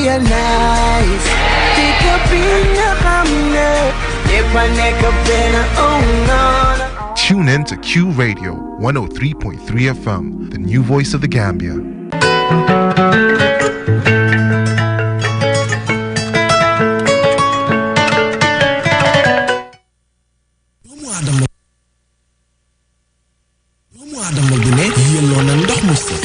organize. Take a pinga hamne, yepaneka pena oh no. Tune in to Q Radio 103.3 FM, the new voice of the Gambia.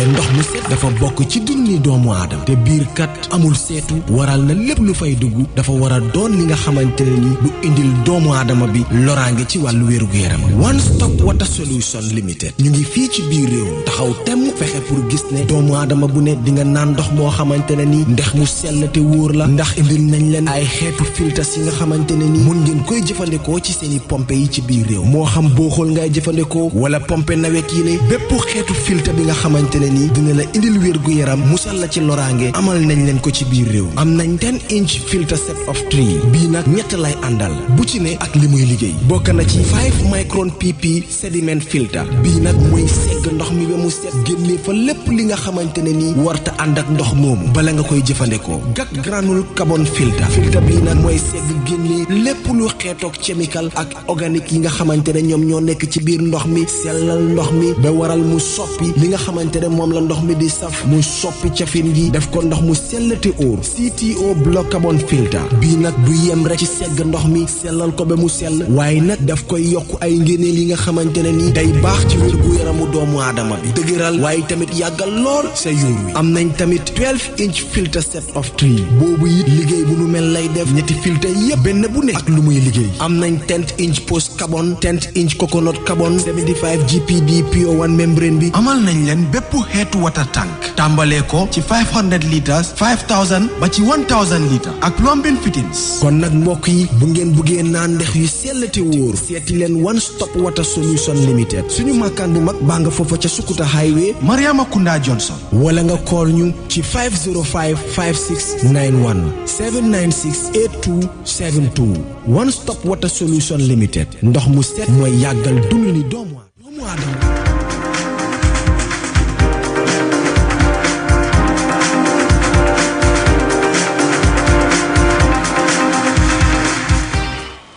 ndox mu set dafa bokk ci dunni doomu aadama te biir kat amul seetu waral na lépp lu fay dugg dafa war a doon li nga xamante ne ni du indil doomu aadama bi loraange ci wàllu wérugu yaram One Stop Water Solution Limited ñu ngi fii ci biir réew taxaw temm fexe pour gis ne doomu aadama bu ne di nga naan ndox moo xamante ne ni ndox mu sell te wóor la ndax indil nañ leen ay xeetu filtres yi nga xamante ne ni mun ngeen koy jëfandikoo ci seeni pompe yi ci biir réew moo xam booxool ngay jëfandikoo wala pompe nawet yi ne bépp xeetu filtre bi nga xamante ne ni dina la indil wér gu yaram musal la ci loraange amal nañ leen ko ci biir réew am nañ 10-inch filter set of 3 bii nag ñett lay àndal bu ci ne ak li muy liggéey bokk na ci 5 micron pp sediment filter bii nag mooy segg ndox mi ba mu set génne fa lépp li nga xamante ne ni warta ànd ak ndox moomu bala nga koy jëfandikoo gat granule carbon filter bii nag mooy segg génne lépp lu xeetoog chemical ak organique yi nga xamante ne ñoom ñoo nekk ci biir ndox mi sellal ndox mi ba waral mu soppi li nga xamante ne moom la ndox mi di saf mu soppi cafin gi def ko ndox mu sell te óor CTO block carbon filter bii nag du yem rek ci segg ndox mi sellal ko ba mu sell waaye nag daf koy yokk ay ngéneel yi nga xamante ne ni day baax ci wér gu yaramu doomu aadama bi dëgëral waaye tamit yàggal lool sa yuur wi am nañ tamit 12-inch filter set of 3 boobu it liggéey bu nu mel lay def ñetti filter yépp benn bu ne ak lu muy liggéey am nañ 10-inch post carbon 10-inch coconut carbon 75 GPD PO1 membrane bi amal nañ leen bépp xeetu water tank tàmbalee ko ci 500 litres 5000 ba ci 1000 litres ak plumbing fittings kon nag mbokk yi bu ngeen buggee naan ndex yu sell te wóor seeti leen One Stop Water Solution Limited suñu makkaan bu mag baa nga foofa ca Sukuta Highway Mariama Kunda Johnson wala nga call ñu ci 505 5691 796 8272 One Stop Water Solution Limited ndox mu set mooy yàggal dund ni doomu aadama.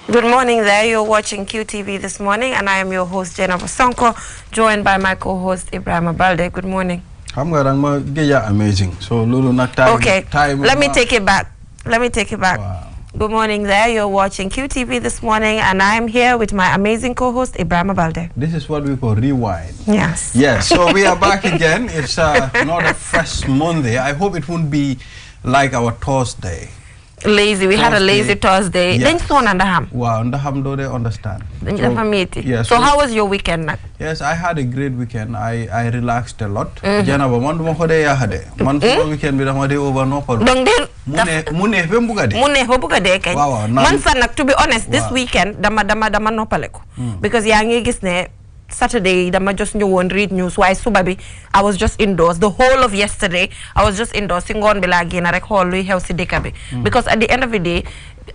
Good morning there. You're watching QTV this morning, and I am your host, Jennifer Sonko, joined by my co-host, Ibrahim Balde. Good morning. Amazing. So, Lulu, okay, let me take it back. Wow. Good morning there. You're watching QTV this morning, and I am here with my amazing co-host, Ibrahim Balde. This is what we call rewind. Yes. Yes, so we are back again. It's not a fresh Monday. I hope it won't be like our Thursday. Lazy. We had a lazy Thursday. Then so Ndaham. Wow, Ndaham do they understand? So how was your weekend? Yes, I had a great weekend. I relaxed a lot. Janaba man duma ko de ya hade. Man so weekend bi dama de over no problem. Donc mune be mbuga de. Mune be mbuga de kay. Man sa nak to be honest this weekend dama noppale ko. Because yaa ngi gis ne Saturday, I just won't read news. Why subabi? I was just indoors. The whole of yesterday, I was just indoors. Singon bilagi na rek holu healthy dekabi. Because at the end of the day,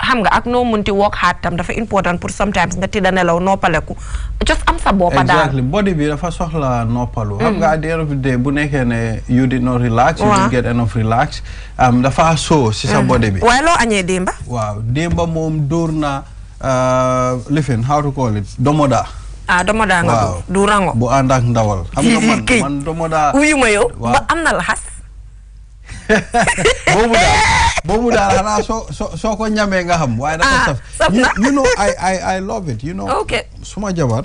ham nga ak no munti work hard tam dafa important pour sometimes nga tida nelaw noppaleku. Just am sa bopa dal. Exactly. Body bi dafa soxla noppalu. Ham nga at the end of the day bu nekké ne you did not relax, you didn't get enough relax. Dafa so ci sa body bi. Why lo añé demba? Wow, demba mom dorna listen, how to call it? Domoda. Domoda nga du rango bu ànd ak ndawal xam nga man domoda wuyu ma yow ba am na laxas boobu daal xanaa soo ko ñamee nga xam waaye dafa saf you know I love it you know okay suma jabar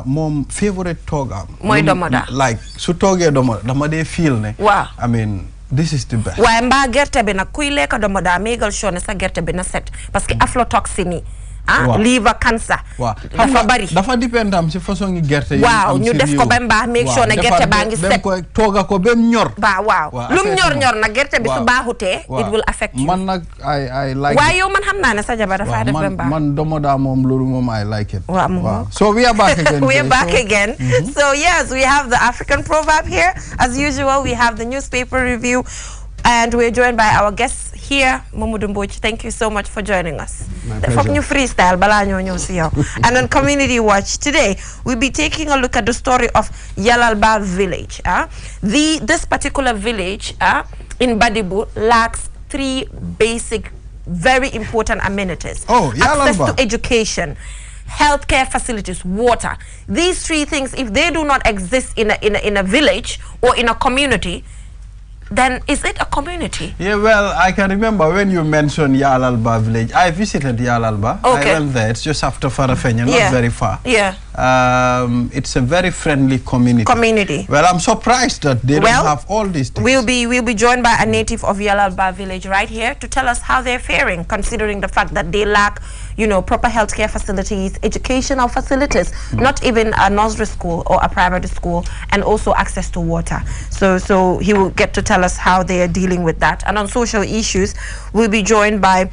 moom favorite toogam mooy domoda like su toogee domoda dama dee feel ne I mean this is the best waaye mbaa gerte bi nag kuy lekk domoda mégal sure ne sa gerte bi na set parce que aflatoxine liver cancer dafa bari dafa depend am ci façon gerte yi waaw ñu def ko ba mbaax make sure ne gerte baa ngi set ko tooga ko bem ñor waaw lum ñor na gerte bi su baaxutee it will affect you man nag I like waaye yow man xam naa ne sa jabar dafa def ba mbaax man domoda moom loolu moom I like it wow so we are back again so yes we have the African proverb here as usual we have the newspaper review and we're joined by our guests here, Mamadou Mbodj. Thank you so much for joining us. Fok ñu freestyle bala ñoo ñëw ci yow. And on Community Watch today, we'll be taking a look at the story of Yalalba village. This particular village in Badibu lacks 3 basic, very important amenities. Access to education, healthcare facilities, water. These 3 things, if they do not exist in a village or in a community, then is it a community? Yeah, well, I can remember when you mentioned Yalalba village. I visited Yalalba. Okay. I went there. It's just after Farafenya, not very far. Yeah. It's a very friendly community. Well, I'm surprised that they don't have all these things. We'll be joined by a native of Yalalba village right here to tell us how they're faring, considering the fact that they lack, you know, proper healthcare facilities, educational facilities, not even a nursery school or a primary school, and also access to water. So he will get to tell us how they are dealing with that. And on social issues, we'll be joined by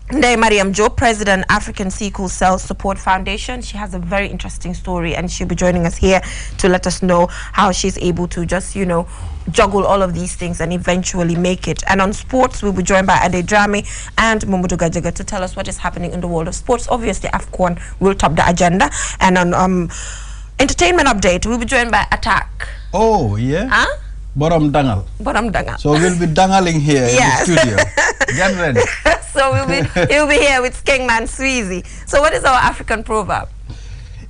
Ndeye Mariam Jobe, President, African Sickle Cell Support Foundation. She has a very interesting story, and she'll be joining us here to let us know how she's able to just, you know, juggle all of these things and eventually make it. And on sports, we'll be joined by Ade Drame and Momodu Gajaga to tell us what is happening in the world of sports. Obviously, AFCON will top the agenda. And on entertainment update, we'll be joined by Attack. Oh, yeah? Huh? Borom Dangal. Borom Dangal. So we'll be dangaling here in the studio. Get ready. So he'll be here with Kingman Sweezy. So what is our African proverb?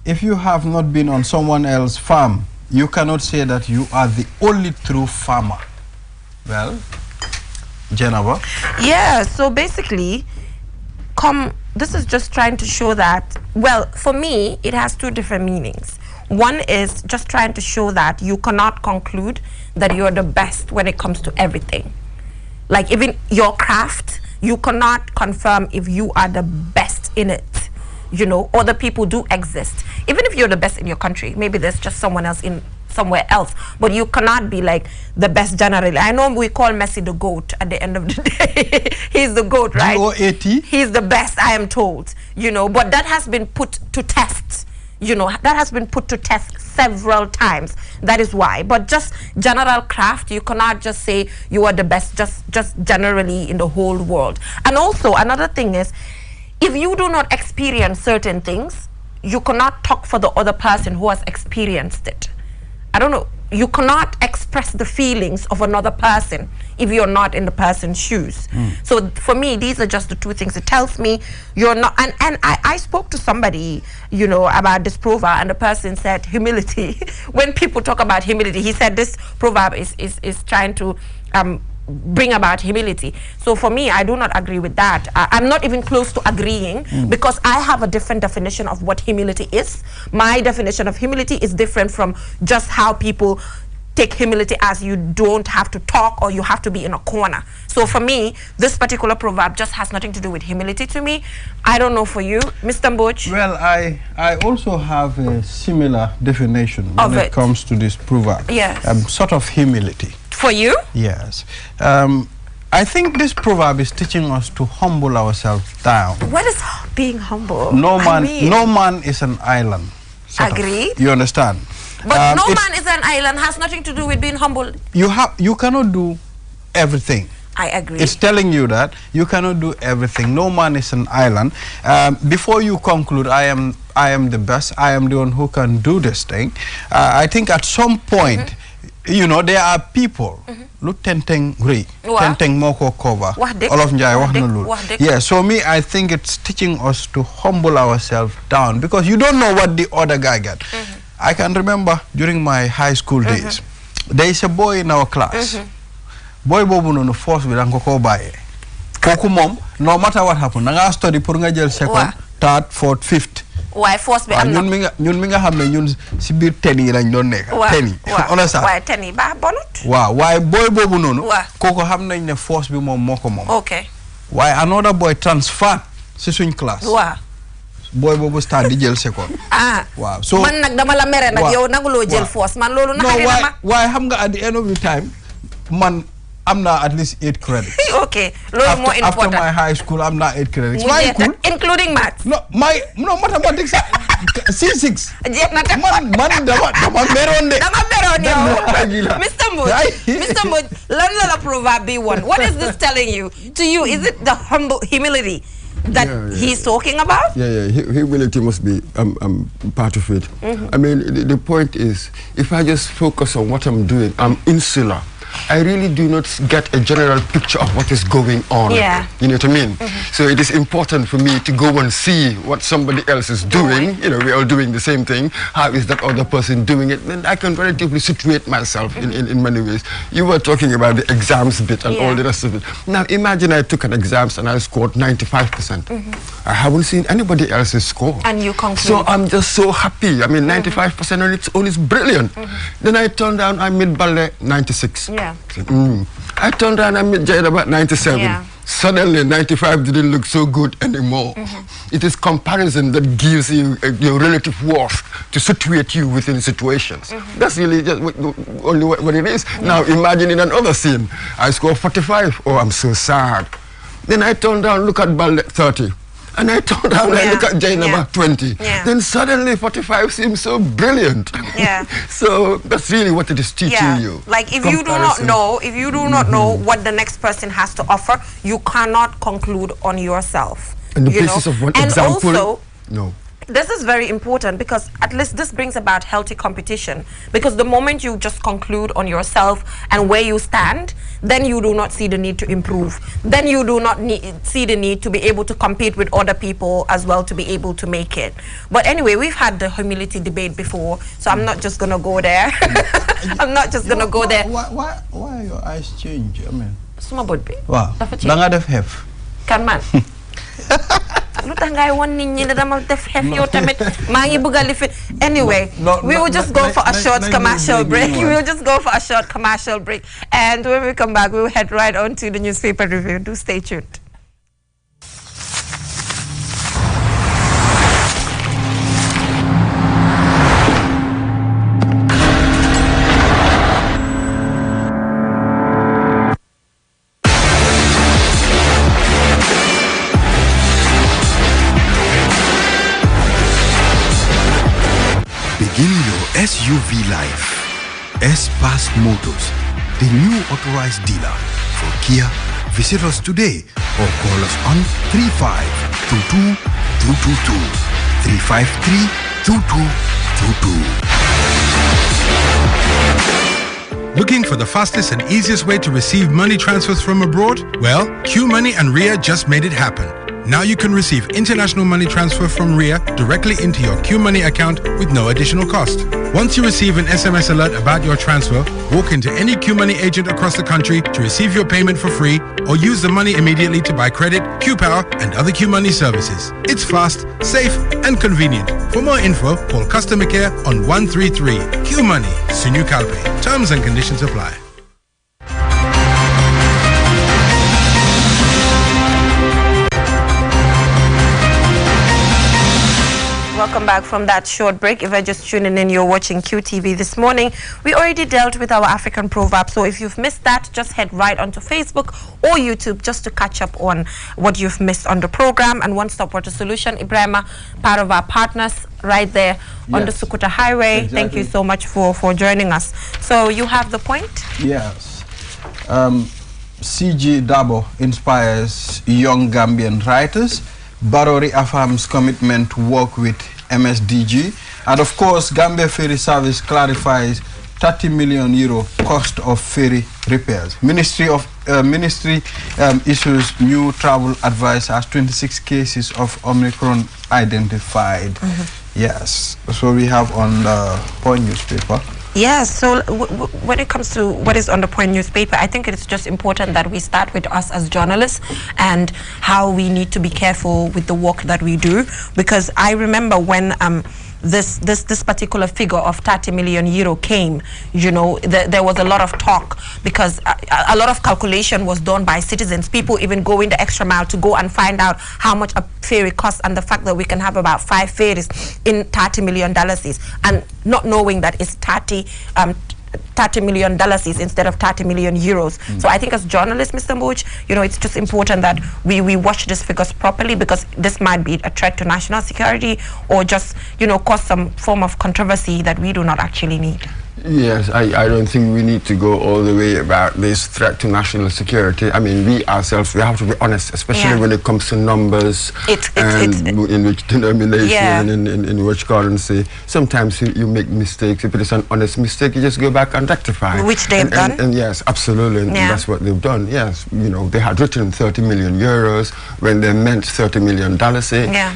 If you have not been on someone else's farm, you cannot say that you are the only true farmer. Well, Jennifer? Yeah, so basically, this is just trying to show that, well, for me, it has 2 different meanings. One is just trying to show that you cannot conclude that you're the best when it comes to everything. Like even your craft, you cannot confirm if you are the best in it. You know, other people do exist. Even if you're the best in your country, maybe there's just someone else in somewhere else, but you cannot be like the best generally. I know we call Messi the GOAT at the end of the day. He's the GOAT, right? G-O-A-T? He's the best, I am told. You know, but that has been put to test. You know, that has been put to test several times. That is why. But just general craft, you cannot just say you are the best just generally in the whole world. And also another thing is, if you do not experience certain things, you cannot talk for the other person who has experienced it. I don't know. You cannot express the feelings of another person if you're not in the person's shoes. So for me, these are just the 2 things. It tells me you're not, and I spoke to somebody, you know, about this proverb, and the person said humility. When people talk about humility, he said this proverb is trying to bring about humility. So for me, I do not agree with that. I'm not even close to agreeing because I have a different definition of what humility is. My definition of humility is different from just how people take humility as you don't have to talk or you have to be in a corner. So for me, this particular proverb just has nothing to do with humility to me. I don't know for you, Mr. Mboch. Well, I also have a similar definition when it comes to this proverb. Yes. Sort of humility. For you? Yes. I think this proverb is teaching us to humble ourselves down. What is being humble? No man is an island. Agreed. You understand? But no man is an island has nothing to do with being humble. You cannot do everything. I agree. It's telling you that you cannot do everything. No man is an island. Before you conclude, I am the best. I am the one who can do this thing. I think at some point, you know, there are people. Look, tenteng ri, tenteng moko cover. Olof Njai wax na lul. Yeah, so I think it's teaching us to humble ourselves down because you don't know what the other guy got. I can remember during my high school days, there is a boy in our class. Boy bobu no force bi dang ko baye. Koku mom, no matter what happened, nga study pour nga jël second, third, fourth, fifth. Why force bi am na ñun mi nga xamné ñun ci biir ten yi lañ doon nekk. Ten yi. Why ten yi ba bonut? Waaw, why boy bobu nonu koko xam nañ ne force bi mom moko mom. Okay. Why another boy transferred ci suñ class. Waaw. Boy bobu start di jël second. Wow. So man nak dama la méré nak yow naguloo jël force man lolu nak dama. Why xam nga at the end of the time man I'm not at least 8 credits. Okay, lolu more important. After my high school I'm not 8 credits. Why cool? Including maths. No mathematics C6. Man dama meron de. Dama meron yow. Mr. Mboch, lan la proverb be one. What is this telling you? To you, is it the humility that he's talking about? Yeah. Humility must be part of it. I mean, the point is, if I just focus on what I'm doing, I'm insular. I really do not get a general picture of what is going on. Yeah. You know what I mean? So it is important for me to go and see what somebody else is doing. You know, we're all doing the same thing. How is that other person doing it? Then I can relatively situate myself in many ways. You were talking about the exams bit and all the rest of it. Now imagine I took an exams and I scored 95%. I haven't seen anybody else's score. And you conclude. So I'm just so happy. I mean, 95% on its own is brilliant. Then I turned down, I made Balde 96. Yeah. I turned around and made Jade about 97. Yeah. Suddenly 95 didn't look so good anymore. It is comparison that gives you your relative worth to situate you within situations. That's really just only what it is. Now imagine in another scene, I score 45. Oh, I'm so sad. Then I turn down, look at Balde 30. And I turned down and look at Jane about 20. Then suddenly 45 seems so brilliant. Yeah. So that's really what it is teaching you. Like if you do not know what the next person has to offer, you cannot conclude on yourself. And the basis of one example. Also, no. This is very important because at least this brings about healthy competition. Because the moment you just conclude on yourself and where you stand, then you do not see the need to improve. Then you do not see the need to be able to compete with other people as well to be able to make it. But anyway, we've had the humility debate before, so I'm not just going to go there. I'm not just going to go there. Why are your eyes change? I mean, Suma bod bi. Wow. Danga def hef. Kan man. Anyway, we will just go for a short commercial break. We will just go for a short commercial break. And when we come back, we will head right on to the newspaper review. Do stay tuned. Begin your SUV life. S-Pass Motors, the new authorized dealer for Kia. Visit us today or call us on 3522-222, 353-2222. Looking for the fastest and easiest way to receive money transfers from abroad? Well, QMoney and Ria just made it happen. Now you can receive international money transfer from Ria directly into your QMoney account with no additional cost. Once you receive an SMS alert about your transfer, walk into any QMoney agent across the country to receive your payment for free or use the money immediately to buy credit, QPower and other QMoney services. It's fast, safe and convenient. For more info, call customer care on 133. QMoney, Sunu Calpe. Terms and conditions apply. Welcome back from that short break. If you're just tuning in, you're watching QTV this morning. We already dealt with our African proverb, so if you've missed that, just head right onto Facebook or YouTube just to catch up on what you've missed on the program. And One Stop Water Solution, Ibrahima, part of our partners right there on the Sukuta Highway. Exactly. Thank you so much for joining us. So you have the point? Yes. CG Dabo inspires young Gambian writers. Barrow reaffirms commitment to work with MSDG, and of course Gambia Ferry Service clarifies 30 million euro cost of ferry repairs. Ministry issues new travel advice as 26 cases of Omicron identified. Yes, so we have on the Point newspaper. Yes, so when it comes to what is on the Point newspaper, I think it's just important that we start with us as journalists and how we need to be careful with the work that we do. Because I remember when this particular figure of 30 million euro came, you know, there was a lot of talk because a lot of calculation was done by citizens, people even going the extra mile to go and find out how much a ferry costs, and the fact that we can have about 5 ferries in $30 million and not knowing that it's $30 million instead of 30 million euros. So I think as journalists, Mr. Mbuj, you know, it's just important that we watch these figures properly, because this might be a threat to national security or just, you know, cause some form of controversy that we do not actually need. Yes, I don't think we need to go all the way about this threat to national security. I mean, we ourselves, we have to be honest, especially when it comes to numbers and in which denomination, in which currency. Sometimes you make mistakes. If it is an honest mistake, you just go back and rectify. Which they've done. And yes, absolutely. And that's what they've done. Yes, you know, they had written 30 million euros when they meant $30 million.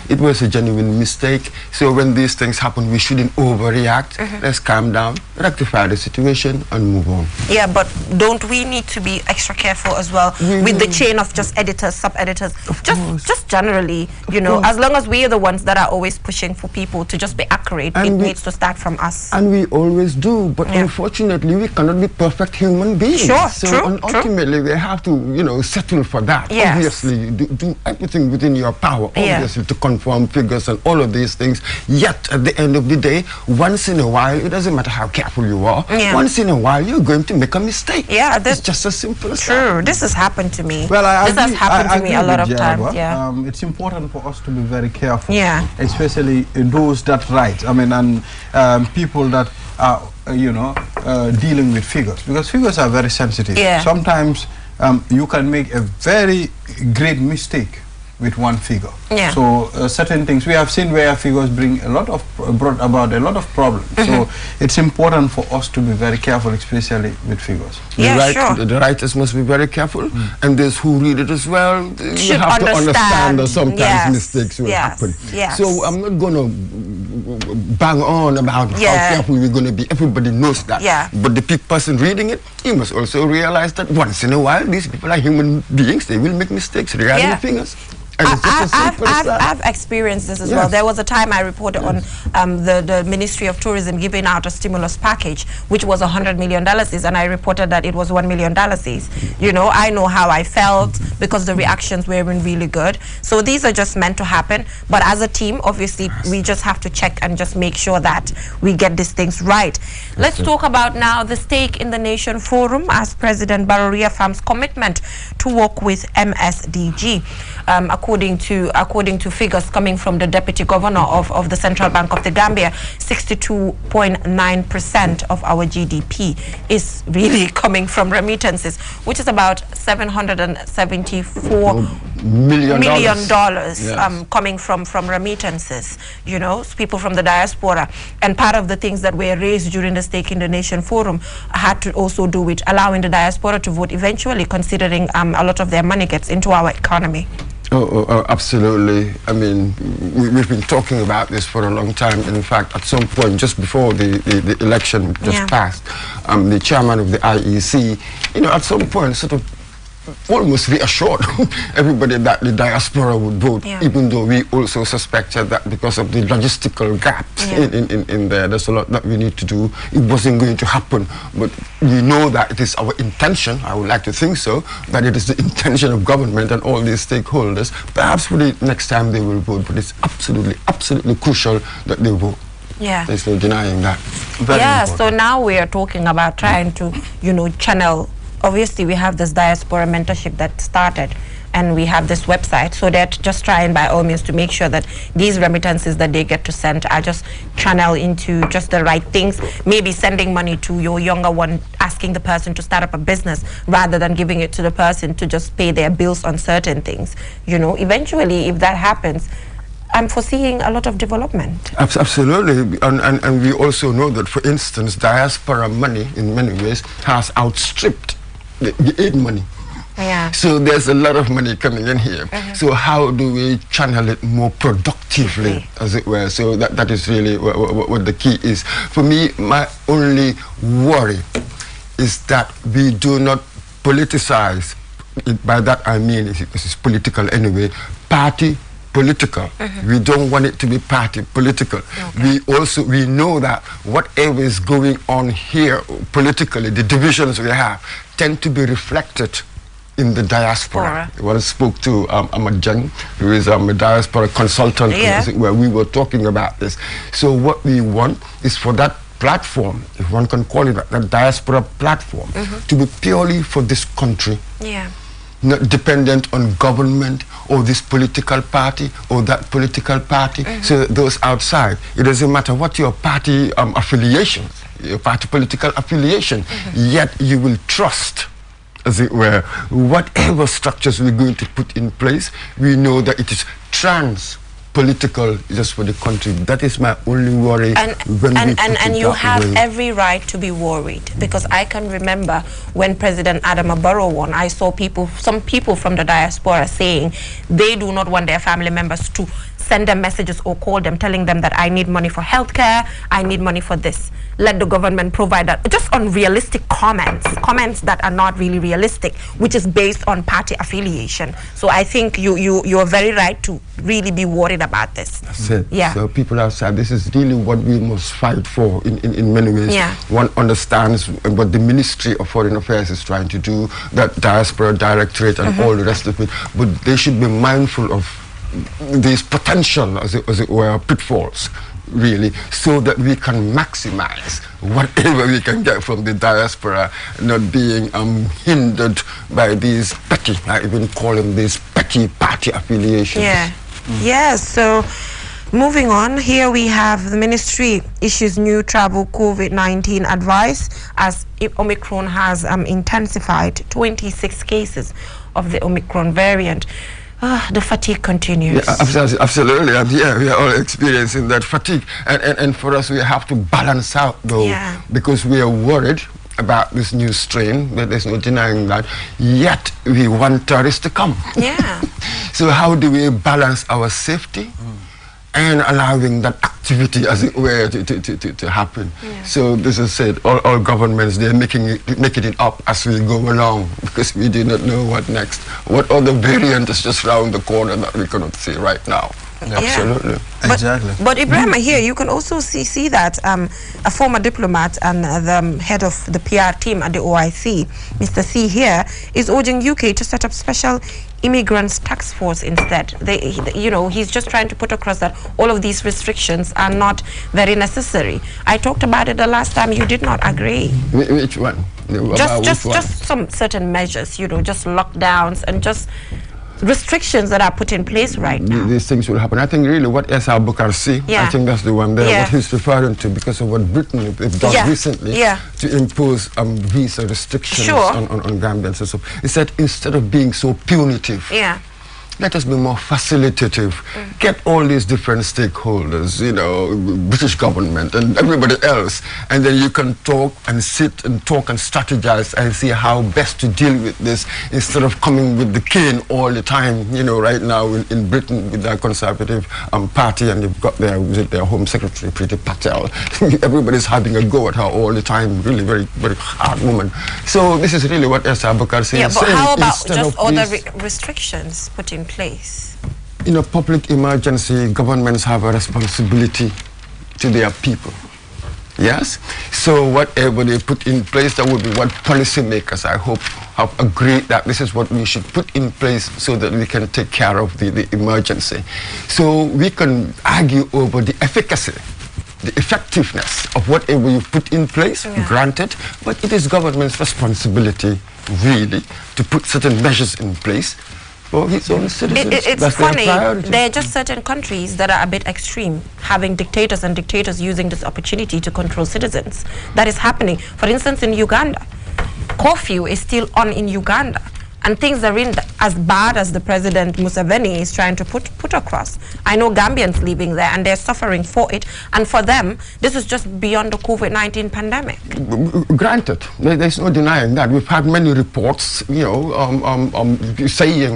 It was a genuine mistake. So when these things happen, we shouldn't overreact. Let's calm down, rectify the situation and move on. Yeah, but don't we need to be extra careful as well with the chain of just editors, sub-editors? Just generally, you know, as long as we are the ones that are always pushing for people to just be accurate, it needs to start from us. And we always do, but unfortunately, we cannot be perfect human beings. Ultimately, we have to, you know, settle for that. Obviously, do everything within your power, obviously, to confirm figures and all of these things. Yet, at the end of the day, once in a while, it doesn't matter how careful you are, once in a while you're going to make a mistake. It's just as simple as that. This has happened to me. Well, this has happened to me a lot of times. It's important for us to be very careful, especially those that write. I mean, and people that are, you know, dealing with figures, because figures are very sensitive. Sometimes you can make a very great mistake with one figure. So certain things we have seen where figures bring a lot of brought about a lot of problems. So it's important for us to be very careful, especially with figures. The writers must be very careful, and those who read it as well, you have to understand that sometimes mistakes will happen. So I'm not going to bang on about how careful we're going to be. Everybody knows that. But the person reading it, he must also realize that once in a while, these people are human beings. They will make mistakes regarding figures. I've experienced this as well. There was a time I reported on the Ministry of Tourism giving out a stimulus package, which was $100 million, and I reported that it was $1 million. You know, I know how I felt because the reactions weren't really good. So these are just meant to happen. But as a team, obviously, we just have to check and just make sure that we get these things right. Let's talk about now the Stake in the Nation Forum as President Barrow reaffirms commitment to work with MSDG. According to figures coming from the Deputy Governor of the Central Bank of the Gambia, 62.9% of our GDP is really coming from remittances, which is about $774 million coming from remittances, you know, people from the diaspora. And part of the things that were raised during the Stake in the Nation Forum had to also do with allowing the diaspora to vote eventually, considering a lot of their money gets into our economy. Oh, absolutely. I mean, we've been talking about this for a long time. In fact, at some point, just before the election just passed, the chairman of the IEC, you know, at some point sort of almost reassured everybody that the diaspora would vote, even though we also suspected that because of the logistical gaps in there, there's a lot that we need to do. It wasn't going to happen, but we know that it is our intention, I would like to think so, that it is the intention of government and all these stakeholders. Perhaps for the next time they will vote, but it's absolutely crucial that they vote. There's no denying that. Very important. So now we are talking about trying to, you know, channel. Obviously, we have this diaspora mentorship that started, and we have this website, so they're just trying by all means to make sure that these remittances that they get to send are just channeled into just the right things. Maybe sending money to your younger one, asking the person to start up a business rather than giving it to the person to just pay their bills on certain things. You know, eventually, if that happens, I'm foreseeing a lot of development. Absolutely, and we also know that, for instance, diaspora money in many ways has outstripped the aid money. So there's a lot of money coming in here. So how do we channel it more productively, as it were? So that is really what the key is. For me, my only worry is that we do not politicize. By that I mean, this is political anyway, party political. We don't want it to be party political. We know that whatever is going on here politically, the divisions we have, tend to be reflected in the diaspora. When I spoke to Ahmad Jang, who is a diaspora consultant, where we were talking about this. So what we want is for that platform, if one can call it that diaspora platform, to be purely for this country. Not dependent on government or this political party or that political party. So those outside, it doesn't matter what your party affiliations. your party political affiliation, yet you will trust, as it were, whatever structures we're going to put in place. We know that it is political just for the country. That is my only worry. And you have every right to be worried, because I can remember when President Adama Barrow won, I saw some people from the diaspora saying they do not want their family members to send them messages or call them telling them that I need money for healthcare, I need money for this. Let the government provide that. Just unrealistic comments that are not really realistic, which is based on party affiliation. So I think you are very right to really be worried about this. That's it. Yeah. So people outside, this is really what we must fight for in many ways. Yeah. One understands what the Ministry of Foreign Affairs is trying to do, that diaspora directorate and all the rest of it, but they should be mindful of these potential, as it were, pitfalls, really, so that we can maximize whatever we can get from the diaspora, not being hindered by these petty, I even call them these petty party affiliations. Yeah. Yes, so moving on, here we have the ministry issues new travel COVID-19 advice as Omicron has intensified 26 cases of the Omicron variant. The fatigue continues. Yeah, absolutely. And yeah, we are all experiencing that fatigue. And for us, we have to balance out, though, because we are worried about this new strain. There's no denying that. Yet, we want tourists to come. Yeah. So how do we balance our safety and allowing that activity, as it were, to happen? Yeah. So this is said, all governments, they're making it up as we go along, because we do not know what next. What other variant is just around the corner that we cannot see right now? Yeah. Absolutely. Exactly. But Ibrahim, here you can also see that a former diplomat and the head of the PR team at the OIC, Mr. C here, is urging UK to set up special immigrants task force instead. He's just trying to put across that all of these restrictions are not very necessary. I talked about it the last time. You did not agree. Which one? Just some certain measures, just lockdowns and just restrictions that are put in place right now. These things will happen. I think really what S.R. Bukarsi, I think that's the one there, what he's referring to, because of what Britain have done recently to impose visa restrictions on Gambians and so. He said instead of being so punitive, let us be more facilitative. Get all these different stakeholders, British government and everybody else, and then you can talk and sit and talk and strategize and see how best to deal with this, instead of coming with the cane all the time. Right now in Britain with their Conservative party, and you've got their Home Secretary, Priti Patel. Everybody's having a go at her all the time. Really very, very hard woman. So this is really what S.R. Bukarsi is saying. But how about just other restrictions put in place? In a public emergency, governments have a responsibility to their people. Yes? So whatever they put in place, that would be what policymakers, I hope, have agreed that this is what we should put in place so that we can take care of the emergency. So we can argue over the efficacy, the effectiveness of whatever you put in place, granted, but it is government's responsibility, really, to put certain measures in place for its own citizens. It's funny, there are just certain countries that are a bit extreme, having dictators and dictators using this opportunity to control citizens. That is happening. For instance, in Uganda, curfew is still on in Uganda, and things are in as bad as the President Museveni is trying to put across. I know Gambians living there, and they're suffering for it, and for them, this is just beyond the COVID-19 pandemic. Granted, there's no denying that. We've had many reports, saying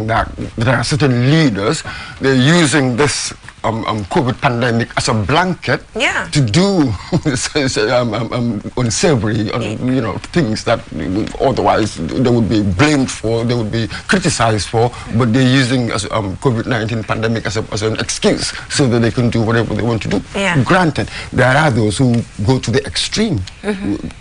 that there are certain leaders, they're using this COVID pandemic as a blanket to do unsavory, things that otherwise they would be blamed for, they would be criticized for, but they're using COVID-19 pandemic as an excuse so that they can do whatever they want to do. Granted, there are those who go to the extreme.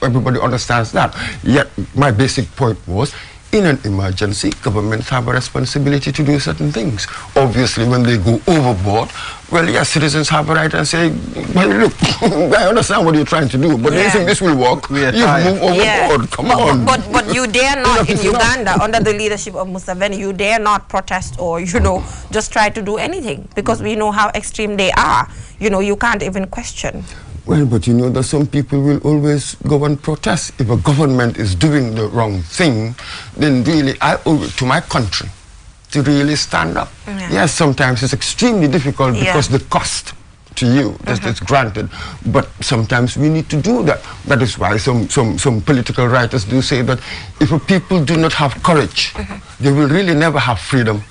Everybody understands that. Yet my basic point was, in an emergency, governments have a responsibility to do certain things. Obviously, when they go overboard, well, yes, citizens have a right to say, well, look, I understand what you're trying to do, but do you think this will work? You move overboard, come on. But you dare not, in Uganda, under the leadership of Museveni, you dare not protest or, just try to do anything, because we know how extreme they are. You can't even question. Well, but you know that some people will always go and protest. If a government is doing the wrong thing, then really I owe it to my country to really stand up. Yes, sometimes it's extremely difficult because the cost to you, that's granted, but sometimes we need to do that. That is why some political writers do say that if a people do not have courage, they will really never have freedom.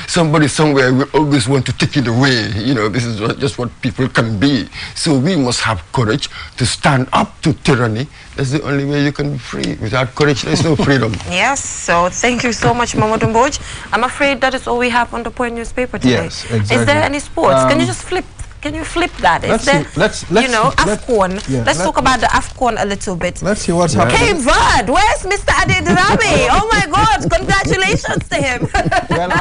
Somebody somewhere will always want to take it away. You know, this is just what people can be. So we must have courage to stand up to tyranny. That's the only way you can be free. Without courage, there's no freedom. Yes, so thank you so much, Mamadou Mbodj. I'm afraid that is all we have on the Point newspaper today. Yes, exactly. Is there any sports? Can you just flip? Can you flip that? Is there, you know, AFCON? Let's talk about the AFCON a little bit. Let's see what's happening. Cape Verde, where's Mr. Adedrame? Oh my God, congratulations to him. Well,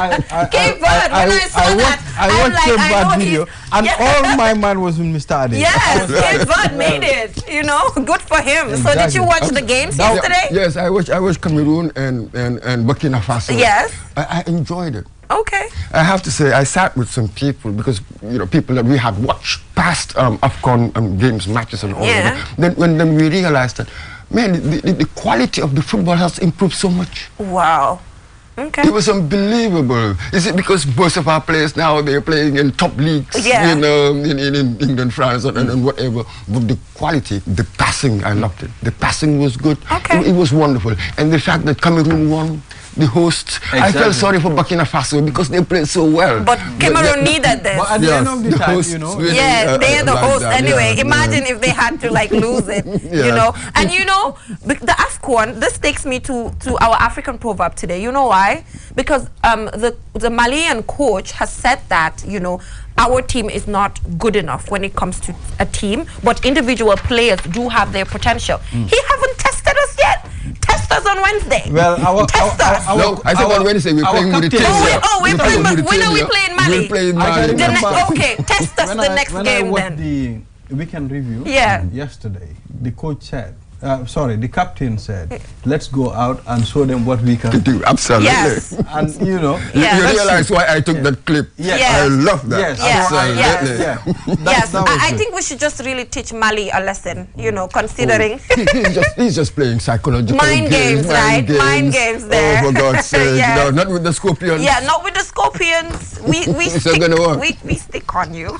Cape Verde, when I saw that, I watched Cape Verde video, and all my mind was with Mr. Ade. Yes, Cape Verde made it, you know, good for him. So did you watch the games yesterday? Yes, I watched Cameroon and Burkina Faso. Yes. I enjoyed it. Okay. I have to say, I sat with some people because, you know, people that we had watched past AFCON games, matches and all that. Then when we realized that, man, the quality of the football has improved so much. Wow. Okay. It was unbelievable. Is it because most of our players now, they're playing in top leagues, you know, in England, France, and whatever. But the quality, the passing, I loved it. The passing was good. Okay. It was wonderful. And the fact that Cameroon won, the hosts, I felt sorry for Burkina Faso because they played so well. But Cameroon needed this. But at the end of the time, you know. Really, they're the host anyway. Imagine if they had to like lose it, you know. And you know, the AFCON, this takes me to our African proverb today. You know why? Because the Malian coach has said that, you know, our team is not good enough when it comes to a team, but individual players do have their potential. He haven't tested us yet. Test us on Wednesday. Well, test us. No, I said on Wednesday we're playing Mauritania. When are we playing Mali? We're playing Mali. Okay, test us the next game then. When I watched the weekend review yesterday, the coach said, the captain said, let's go out and show them what we can do. Absolutely. Yes. And you know, you realize why I took that clip. Yes. I love that. Absolutely. Yes. I think we should just really teach Mali a lesson, you know, considering. He's just playing psychological games, right? Mind games there. Oh, for God's sake. No, not with the Scorpions. Yeah, not with the Scorpions. We stick on you.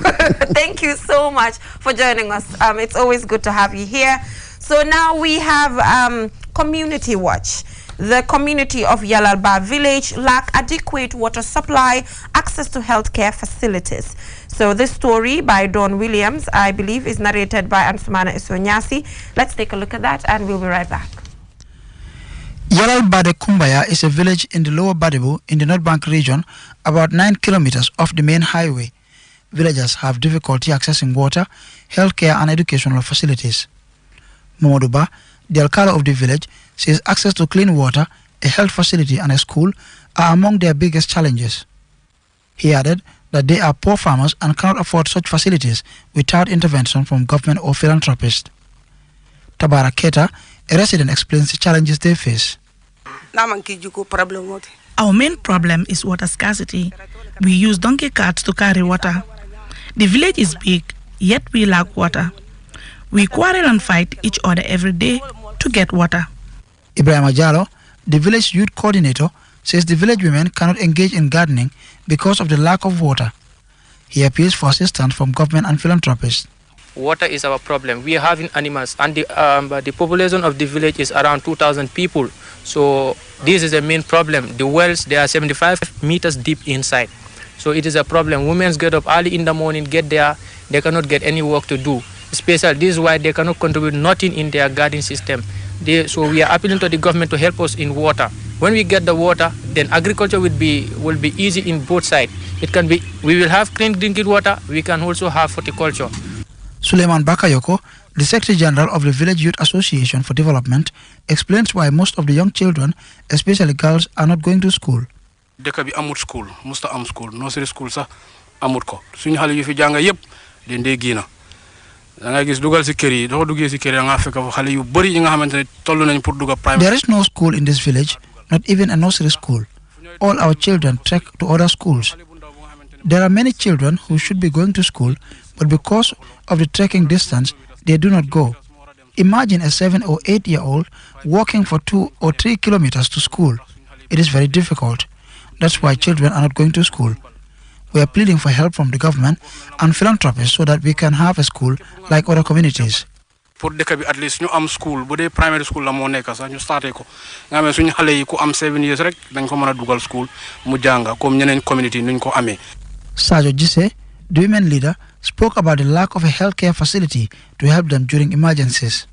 Thank you so much for joining us. It's always good to have you here. So now we have Community Watch. The community of Yalalba village lack adequate water supply, access to healthcare facilities. So this story by Dawn Williams, I believe, is narrated by Ansumana Isonyasi. Let's take a look at that and we'll be right back. Yalalba de Kumbaya is a village in the Lower Badibu in the North Bank region, about 9 kilometers off the main highway. Villagers have difficulty accessing water, healthcare and educational facilities. Momoduba, the alcalde of the village, says access to clean water, a health facility and a school are among their biggest challenges. He added that they are poor farmers and cannot afford such facilities without intervention from government or philanthropists. Tabara Keta, a resident, explains the challenges they face. Our main problem is water scarcity. We use donkey carts to carry water. The village is big, yet we lack water. We quarrel and fight each other every day to get water. Ibrahim Ajalo, the village youth coordinator, says the village women cannot engage in gardening because of the lack of water. He appeals for assistance from government and philanthropists. Water is our problem. We are having animals, and the population of the village is around 2,000 people. So this is the main problem. The wells, they are 75 meters deep inside. So it is a problem. Women get up early in the morning, get there, they cannot get any work to do. This is why they cannot contribute nothing in their garden system. So we are appealing to the government to help us in water. When we get the water, then agriculture will be easy in both sides. We will have clean drinking water. We can also have horticulture. Suleiman Bakayoko, the Secretary General of the Village Youth Association for Development, explains why most of the young children, especially girls, are not going to school. Dëkk bi amut school, musta am school, nursery school sax amut ko. Suñu xale yu fi jàng yépp dañ dee génn. Da nga gis dugal ci kër yi, doo duggee ci kër yi nga fekk fa xale yu bari yi nga xamantene tollu nañ pour dugg primary. There is no school in this village, not even a nursery school. All our children trek to other schools. There are many children who should be going to school, but because of the trekking distance, they do not go. Imagine a 7 or 8-year-old walking for 2 or 3 kilometers to school. It is very difficult. That's why children are not going to school. We are pleading for help from the government and philanthropists so that we can have a school like other communities. pour dëkk bi at least ñu am school bu dee primary school la moo nekk sax ñu starté ko nga xam ne suñu xale yi ku am 7 years rek dañ ko mën a dugal school mu jànga comme ñeneen community nuñ ko amee. Sajo Jise, the women leader, spoke about the lack of a healthcare facility to help them during emergencies.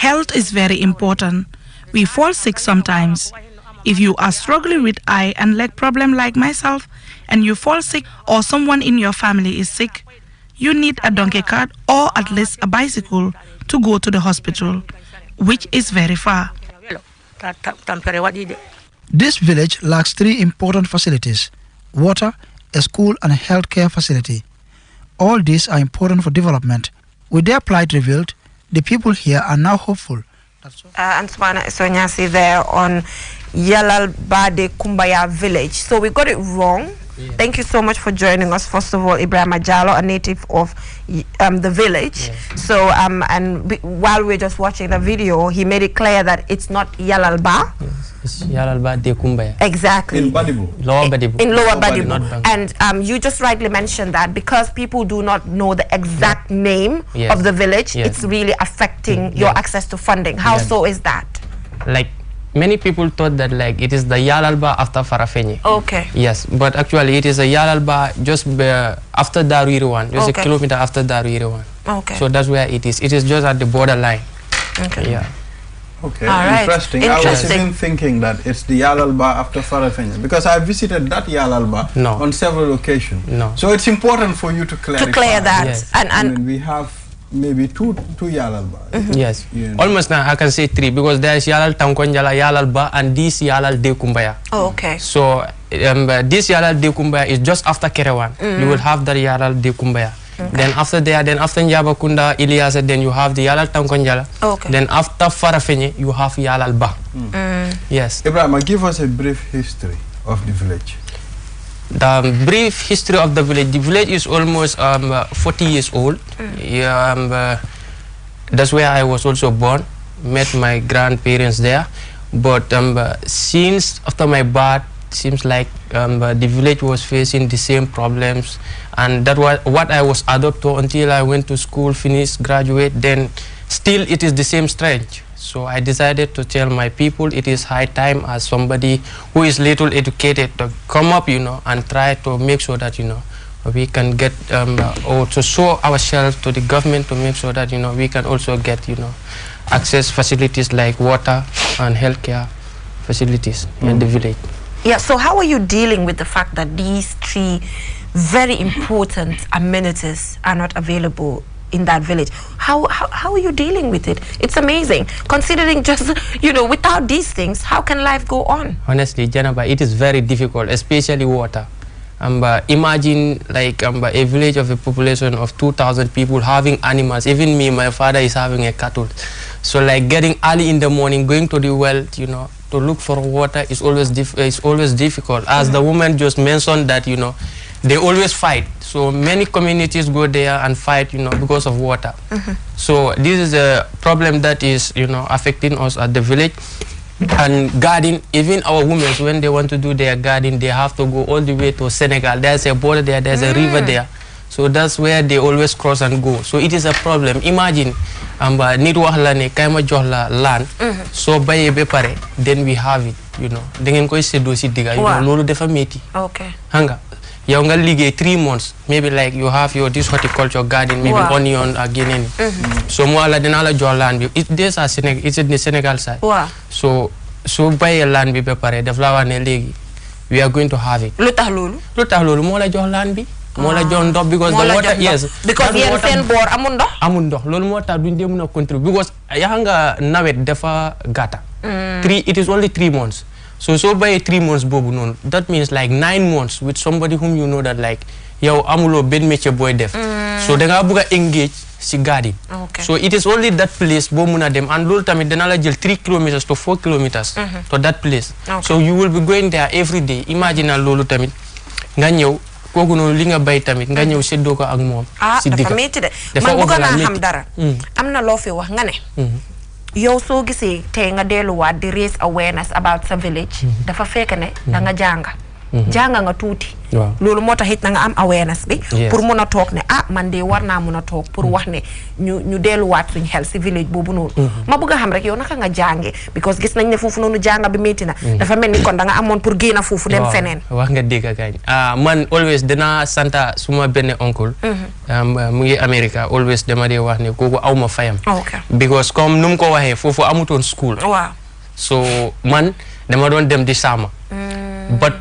Health is very important. We fall sick sometimes. If you are struggling with eye and leg problem like myself, and you fall sick or someone in your family is sick, you need a donkey cart or at least a bicycle to go to the hospital, which is very far. This village lacks 3 important facilities: water, a school and a healthcare facility. All these are important for development. With their plight revealed, the people here are now hopeful. Ansumana Sonyasi there on Yalal Bade Kumbaya village. So we got it wrong. Yeah. Thank you so much for joining us. First of all, Ibrahim Ajalo, a native of the village. Yeah. So while we're just watching the video, he made it clear that it's not Yalalba. Yes, it's Yalalba de Kumbaya. Exactly. In Badibu. Lower Badibu. In Lower Badibu. And you just rightly mentioned that because people do not know the exact name of the village, it's really affecting your access to funding. How so is that? Like, many people thought that like it is the Yalalba after Farafenni. Okay. Yes, but actually it is a Yalalba just after Daruiriwan, just a kilometer after Daruiriwan. Okay. So that's where it is. It is just at the borderline. Okay. Yeah. Okay. All right. Interesting. I was even thinking that it's the Yalalba after Farafenni because I visited that Yalalba on several occasions. No. So it's important for you to clarify. To clear that. Yes. And we have maybe two Yalalba. Yes. Almost now I can say 3 because there is Yalal Tankonjala, Yalalba, and this Yalal de Kumbaya. Oh, okay. So this Yalal de Kumbaya is just after Kerewan. You will have the Yalal de Kumbaya. Okay. Then after there, then after Njabakunda, Ilyasa, then you have the Yalal Tankonjala. Okay. Then after Farafenni, you have Yalal Ba. Yes. Ibrahim, give us a brief history of the village. The brief history of the village is almost 40 years old. That's where I was also born, met my grandparents there. But since after my birth, seems like the village was facing the same problems, and that was what I was adopted until I went to school, finished, graduate, then still it is the same strength. So I decided to tell my people it is high time as somebody who is little educated to come up, and try to make sure that, we can get, or to show ourselves to the government to make sure that, we can also get, access facilities like water and healthcare facilities in the village. Yeah, so how are you dealing with the fact that these 3 very important amenities are not available in that village? How are you dealing with it? It's amazing. Considering just, without these things, how can life go on? Honestly, Janaba, it is very difficult, especially water. Imagine like a village of a population of 2,000 people having animals. Even me, my father is having a cattle. So like getting early in the morning, going to the well, to look for water is always difficult. As the woman just mentioned that, they always fight. So many communities go there and fight, because of water. So this is a problem that is, affecting us at the village. And garden, even our women, when they want to do their garden, they have to go all the way to Senegal. There's a border there, there's a river there. So that's where they always cross and go. So it is a problem. Imagine, nit wax la ne kay ma jox la land, so baye be pare, then we have it, Da ngeen koy seddo ci diga, lolu dafa metti. Okay. Hanga. Yow nga liggéey 3 months, maybe like you have this horticulture garden, maybe onion or guinea. So mo la dina la jox land bi. It's in the Senegal side. So baye land bi be pare, daf la wax ne legi we are going to have it. Lu tax lolu mo la jox land bi. Mo la jox ndox because the water, yes. Because yeen sen bor amul ndox. Amul ndox. Lolu mo tax duñ dem na contribute because ya nga nawet dafa gata. It is only 3 months. So by 3 months bobu non, that means like 9 months with somebody whom you know that like yow amulo ben métier boy def. So da nga bëgg engage si garden. So it is only that place bo mëna dem, and lolu tamit dana la jël 3 kilometers to 4 kilometers to that place. So you will be going there every day. Imagine lolu tamit nga ñëw kooku noonu li nga bay tamit nga ñëw séddoo ko ak moom. si dafa métti de man bëgg naa xam dara. am na loo fi wax nga ne. yow soo gisee tey nga delluwaat di raise awareness about sa village. dafa fekk ne da nga jànga. jànga nga tuuti. loolu moo tax it na nga am awareness bi. pour mun a toog ne man de war naa mun a toog pour wax ne ñu delluwaat suñ xel si village boobu noonu. ma bëgg a xam rek yow naka nga jànge because gis nañ ne foofu noonu jànga bi métti na. dafa mel ni kon da nga amoon pour génn foofu dem feneen. wax nga dégg kañ man always dana santa suma benn oncle. mu ngi America always dama dee wax ne kooku aw ma fayam. because comme nu mu ko waxee foofu amutoon school. waaw so man dama doon dem di saama. but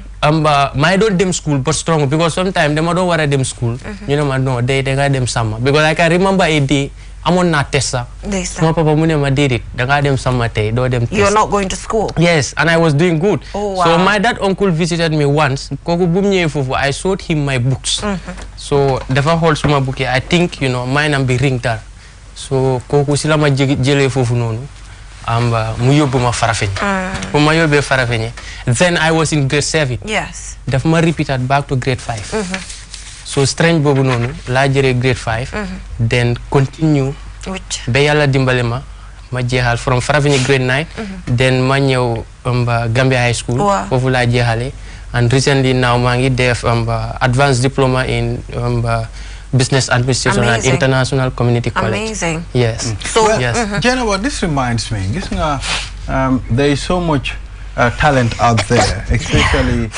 maa doon dem school but strong because sometimes dama doon war a dem school. ñu ne ma non day da ngaa dem sàmm because I can remember a day amoon naa test sax. sama papa mu ne ma déedéet da ngaa dem sàmm tey doo dem test. You're not going to school. Yes, and I was doing good. Oh, wow. So my dad uncle visited me once. Kooku bu mu ñëwee foofu I showed him my books. So dafa xool suma book yi I think mine am bi ring daal. So kooku si la ma jëlee foofu noonu. mu yóbbu ma Farafenni. bu ma yóbbee Farafenni then I was in grade 7. yes. daf ma repeated back to grade 5. so strange boobu noonu laa jëree grade 5. then continue. ba yàlla dimbale ma jeexal from Farafenni grade 9. then ma ñëw Gambia High School. foofu laa jeexale and recently now maa ngi def advanced diploma in business administration and international community college. Amazing. Yes. Jennifer, this reminds me, there is so much talent out there, especially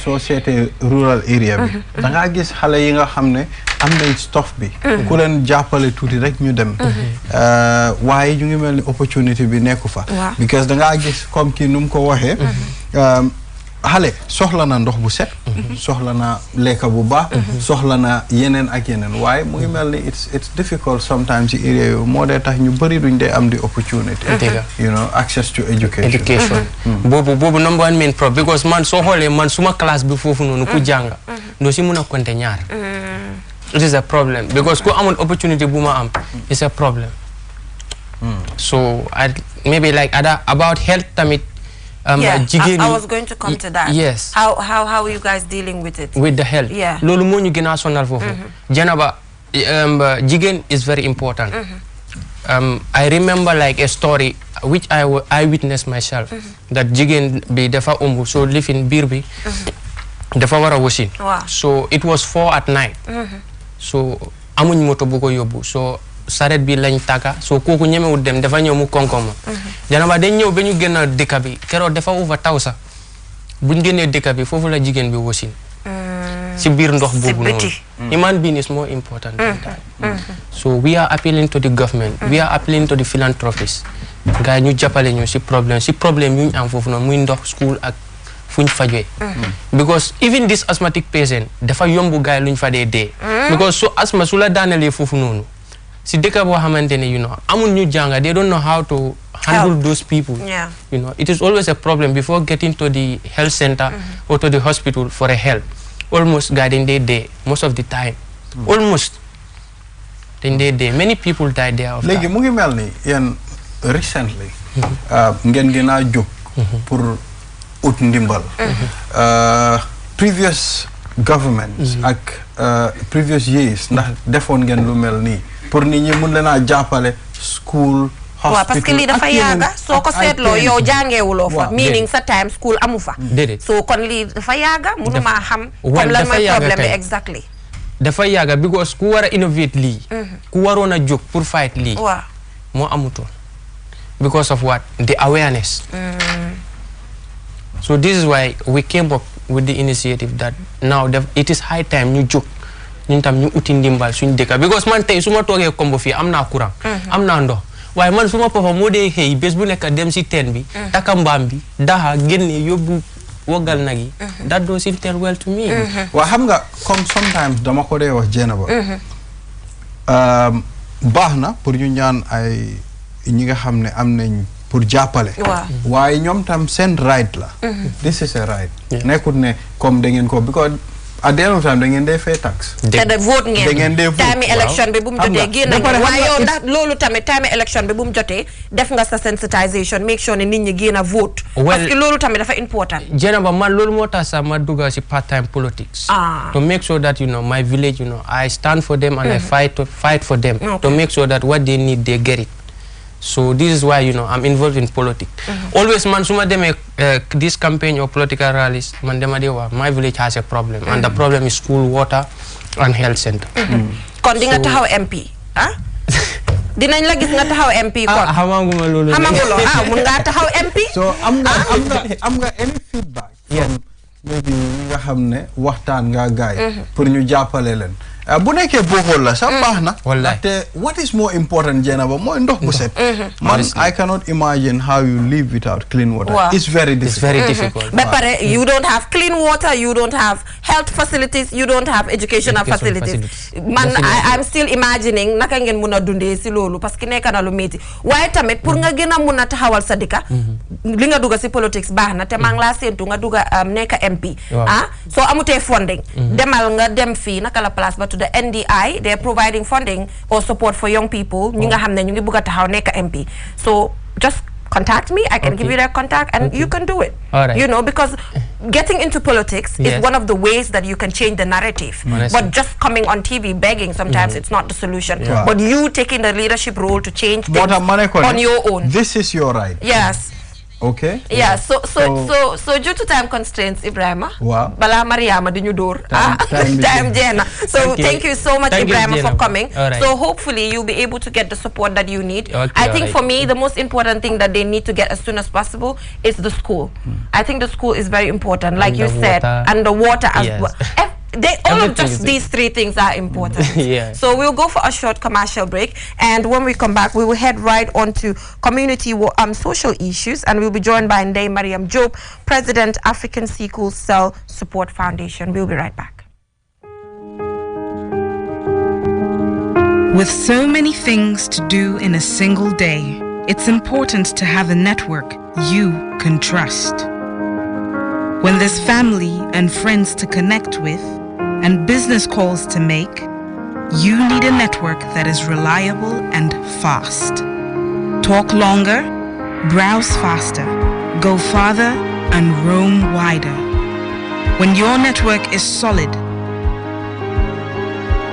société rural area bi. Da nga gis xale yi nga xam ne am nañ stuff bi. ku leen jàppale tuuti rek ñu dem. waaye ñu ngi mel ni opportunity bi nekku fa. because da nga gis comme kii nu mu ko waxee. xale soxla na ndox bu set. soxla na lekka bu baax. soxla na yeneen ak yeneen waaye mu ngi mel ni it's difficult sometimes ci area yooyu moo dee tax ñu bëri duñ dee am di opportunity. Access to education. boobu number one main problem because man soo xoolee man suma classe bi foofu noonu ku jàng doo si mun a compter ñaar. it is a problem because ku amoon opportunity bu ma am it's a problem. so maybe like about health tamit. I was going to come to that. Yes. How are you guys dealing with it? With the health. Yeah. Loolu moo ñu gën a sonal foofu. Janaba, jigéen is very important. I remember like a story which I witnessed myself. That jigéen bi dafa ëmb so lifin biir bi dafa war a wasin. So it was 4 at night. So amuñ moto bu ko yóbbu so saret bi lañ taka so kooku ñemewul dem dafa ñëw mu konkoma. Janaba dañ ñëw ba ñu génn dëkk bi keroog dafa ufa taw sax buñ génnee dëkk bi foofu la jigéen bi wasin. si biir ndox boobu noonu. human being is more important than that. So we are appealing to the government. We are appealing to the philanthropists. gars ñu jàppale ñu si problème yu ñu am foofu noonu muy ndox school ak fuñ fajee. because even this asthmatic patient dafa yombu gars luñ fa dee. because so asthma su la daanelee foofu noonu. si dëkk boo xamante ne amul ñu jànga they don't know how to handle those people. It is always a problem before getting to the health center or to the hospital for a help. Almost guys dañ dee dee most of the time. Almost dañ dee dee many people die there of léegi mu ngi mel ni yéen recently ngeen gën a jóg pour ut ndimbal. Previous governments ak previous years ndax defoon ngeen lu mel nii pour nit ñi mun leen a jàppale school waaw parce que lii dafa yàgga soo ko seetloo yow jàngeewuloo fa meaning sa time school amu fa so kon lii dafa yàgga mënuma xam comme lan mooy problème bi exactly dafa yàgga because ku war a innovate lii ku waroon a jóg pour fight lii moo amutoon because of what the awareness so this is why we came up with the initiative that now it is high time ñu jóg ñun tam ñu uti ndimbal suñu dëkk because man tey su ma toogee kombo fii am naa courant am naa ndox waaye man suma papa moo dee xëy bés bu nekk dem si teen bi taka mbaam bi daxa génne yóbbu woggal nag yi that doesn't tell well to me. waa xam nga comme sometimes dama ko dee wax Jenaba baax na pour ñu ñaan ay ñi nga xam ne am nañ pour jàppale waaye ñoom tam seen right la this is a right nekkut ne comme da ngeen ko because at the end of time da ngeen dee fay tax. te de vote ngeen. da ngeen dee vote time election bi bu mu jotee génn ngeen waaye yow ndax loolu tamit time election bi bu mu jotee def nga sa sensitization make sure ne nit ñi génn a vote. parce que loolu tamit dafa important. Jenaba man loolu moo tax sax ma dugg si part-time politics. To make sure that my village I stand for them and I fight for them to make sure that what they need they get it. So this is why I'm involved in politics. Always man suma deme this campaign or political rallies man dema dewa my village has a problem and the problem is school, water and health center. Kon di nga taxaw MP dinañ la gis nga taxaw MP kon xamanguma loolu mun nga taxaw MP. So am nga any feedback from maybe nga xam ne waxtaan nga gaay pour ñu jàppale leen bu nekkee bokkul la sax baax na. Wallahi what is more important Jenaba mooy ndox bu set. Man I cannot imagine how you live without clean water. It's very difficult. But you don't have clean water, you don't have health facilities, you don't have educational facilities. Man I'm still imagining naka ngeen mën a dundee si loolu parce que nekk na lu métti waaye tamit pour nga gën a mën a taxawal sa dëkk li nga dugg si politics baax na te maa ngi laa séentu nga dugg nekk MP soo amutee funding demal nga dem fii naka la place ba the NDI, they're providing funding or support for young people. ñu nga xam ne ñu ngi bëgg a taxaw nekk MP. So just contact me. I can give you their contact and you can do it. Because getting into politics is one of the ways that you can change the narrative. But just coming on TV begging sometimes it's not the solution. But you taking the leadership role to change things on your own. This is your right. Yes. Okay. Yeah. So due to time constraints, Ibrahima. Wow. Bala Mariama di ñu door. Time Jenna. So thank you so much, Ibrahima, for coming. So hopefully you'll be able to get the support that you need. I think for me the most important thing that they need to get as soon as possible is the school. I think the school is very important, like you said, and the water as well. All of just these three things are important. So we'll go for a short commercial break, and when we come back we will head right on to community social issues, and we'll be joined by Ndeye Mariam Jobe, President, African Sickle Cell Support Foundation. We'll be right back. With so many things to do in a single day, it's important to have a network you can trust. When there's family and friends to connect with and business calls to make, you need a network that is reliable and fast. Talk longer, browse faster, go farther, and roam wider. When your network is solid,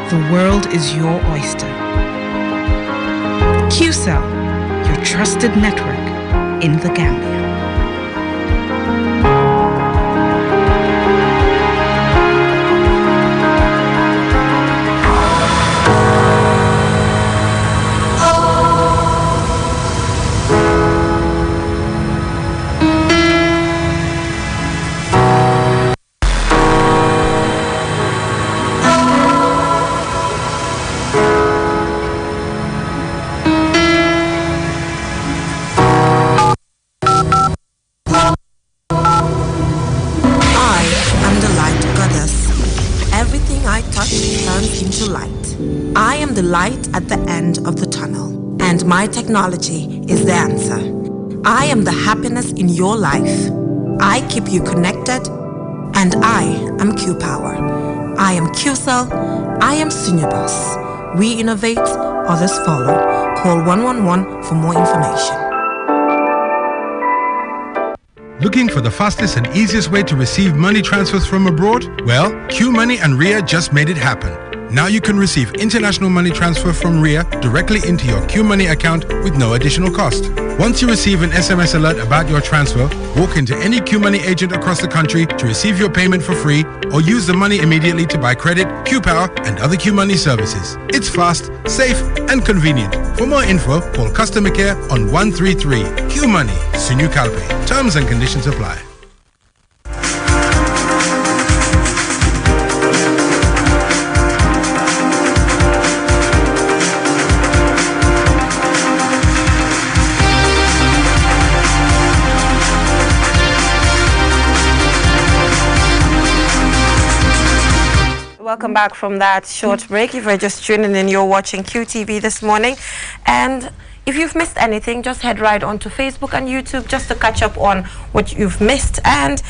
the world is your oyster. QCell, your trusted network in the Gambia. The light at the end of the tunnel, and my technology is the answer. I am the happiness in your life. I keep you connected, and I am Q-Power. I am QCell. I am Senior Boss. We innovate, others follow. Call 111 for more information. Looking for the fastest and easiest way to receive money transfers from abroad? Well, Q Money and Ria just made it happen. Now you can receive international money transfer from RIA directly into your Q Money account with no additional cost. Once you receive an SMS alert about your transfer, walk into any Q Money agent across the country to receive your payment for free, or use the money immediately to buy credit, Q Power, and other Q Money services. It's fast, safe, and convenient. For more info, call customer care on 133. Q Money, Sinu Calpe. Terms and conditions apply. Welcome back from that short break. If you're just tuning in, you're watching QTV this morning. And if you've missed anything, just head right on to Facebook and YouTube just to catch up on what you've missed. And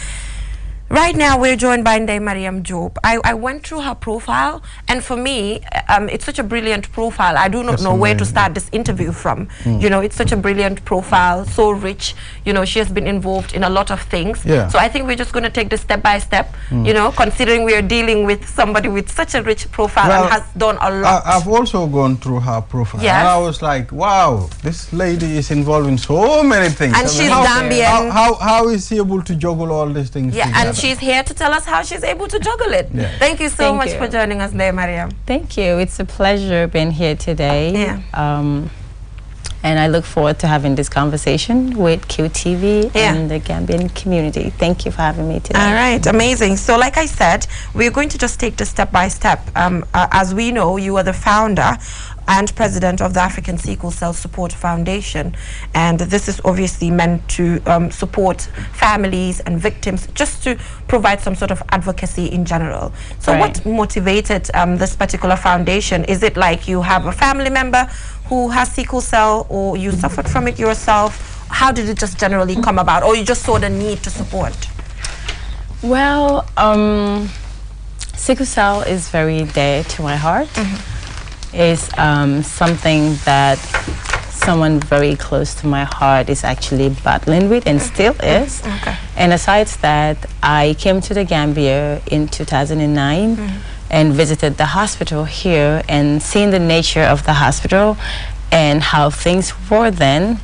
Right now, we're joined by Ndeye Mariam Jobe. I went through her profile, and for me, it's such a brilliant profile. I do not know where to start this interview from. You know, it's such a brilliant profile, so rich. You know, she has been involved in a lot of things. Yeah. So I think we're just going to take this step by step, you know, considering we are dealing with somebody with such a rich profile and has done a lot. I've also gone through her profile, Yes. and I was like, wow, this lady is involved in so many things. And she's Gambian. How is she able to juggle all these things together? And she's here to tell us how she's able to juggle it. Yeah. Thank you so Thank much you. for joining us, Ndeye Mariam. Thank you. It's a pleasure being here today. Yeah. And I look forward to having this conversation with QTV and the Gambian community. Thank you for having me today. All right, amazing. So like I said, we're going to just take this step by step. As we know, you are the founder and president of the African Sickle Cell Support Foundation, and this is obviously meant to support families and victims, just to provide some sort of advocacy in general. So what motivated this particular foundation? Is it like you have a family member who has sickle cell, or you suffered from it yourself? How did it just generally come about, or you just saw the need to support? Well, sickle cell is very dear to my heart. It's something that someone very close to my heart is actually battling with and still is. And aside that, I came to the Gambia in 2009 and visited the hospital here, and seeing the nature of the hospital and how things were then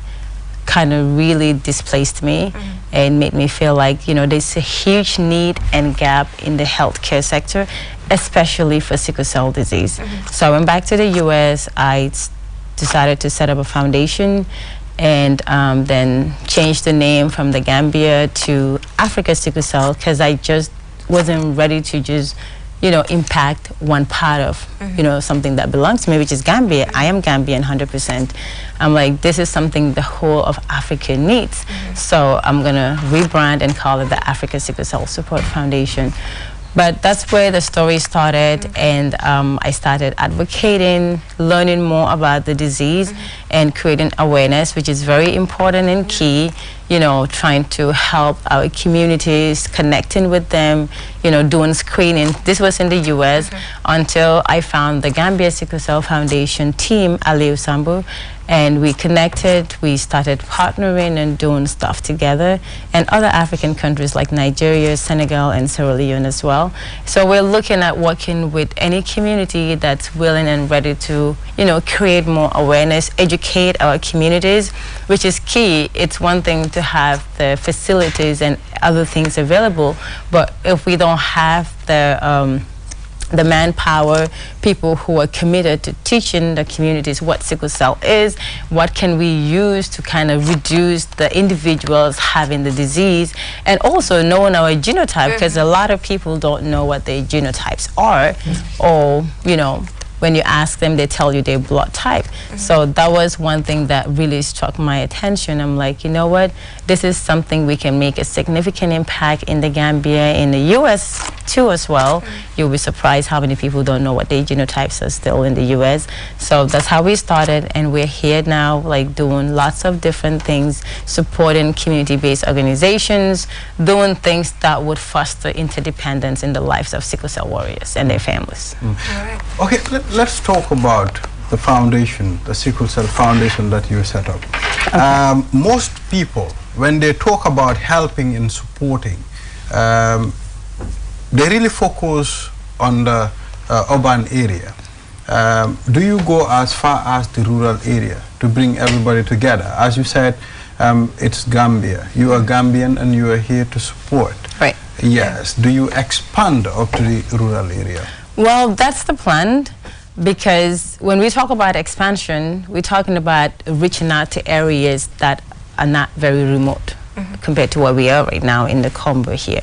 kind of really displaced me and made me feel like, you know, there's a huge need and gap in the healthcare sector, especially for sickle cell disease. So I went back to the US. I decided to set up a foundation, and then changed the name from the Gambia to Africa Sickle Cell, because I just wasn't ready to just, you know, impact one part of, you know, something that belongs to me, which is Gambia. I am Gambian 100%. I'm like, this is something the whole of Africa needs. So I'm gonna rebrand and call it the Africa Sickle Cell Support Foundation. But that's where the story started, and I started advocating, learning more about the disease, and creating awareness, which is very important and key, you know, trying to help our communities, connecting with them, you know, doing screening. This was in the US until I found the Gambia Sickle Cell Foundation team, Aliou Sambu, and we connected. We started partnering and doing stuff together, and other African countries like Nigeria, Senegal, and Sierra Leone as well. So we're looking at working with any community that's willing and ready to, you know, create more awareness, educate our communities, which is key. It's one thing to have the facilities and other things available, but if we don't have the manpower, people who are committed to teaching the communities what sickle cell is, what can we use to kind of reduce the individuals having the disease, and also knowing our genotype, because a lot of people don't know what their genotypes are, or, you know, when you ask them, they tell you their blood type. So that was one thing that really struck my attention. I'm like, you know what? This is something we can make a significant impact in the Gambia, in the US too as well. You'll be surprised how many people don't know what their genotypes are still in the US. So that's how we started, and we're here now, like doing lots of different things, supporting community-based organizations, doing things that would foster interdependence in the lives of sickle cell warriors and their families. Okay, let's talk about the foundation, the Sickle Cell Foundation that you set up. Most people, when they talk about helping and supporting, they really focus on the urban area. Do you go as far as the rural area to bring everybody together? As you said, it's Gambia. You are Gambian and you are here to support. Right. Yes. Do you expand up to the rural area? Well, that's the plan, because when we talk about expansion, we're talking about reaching out to areas that are not very remote compared to where we are right now in the Combo here.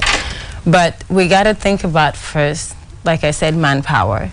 But we got to think about first, like I said, manpower.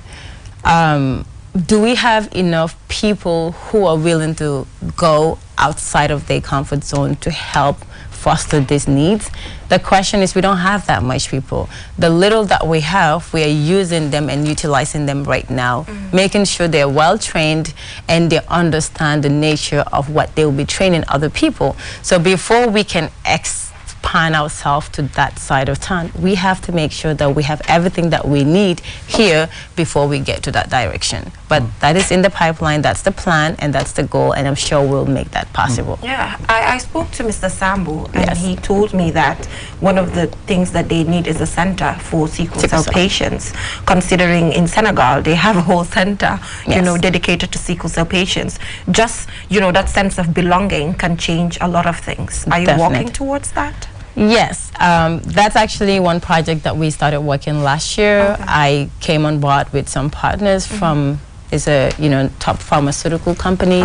Do we have enough people who are willing to go outside of their comfort zone to help foster these needs? The question is, we don't have that much people. The little that we have, we are using them and utilizing them right now, making sure they're well trained and they understand the nature of what they will be training other people. So before we can expand expand ourselves to that side of town, we have to make sure that we have everything that we need here before we get to that direction. But that is in the pipeline, that's the plan, and that's the goal, and I'm sure we'll make that possible. Yeah, I spoke to Mr. Sambu, and he told me that one of the things that they need is a center for sickle cell patients, considering in Senegal they have a whole center, you know, dedicated to sickle cell patients. Just, you know, that sense of belonging can change a lot of things. Are you walking towards that? Yes, that's actually one project that we started working last year. I came on board with some partners from a top pharmaceutical company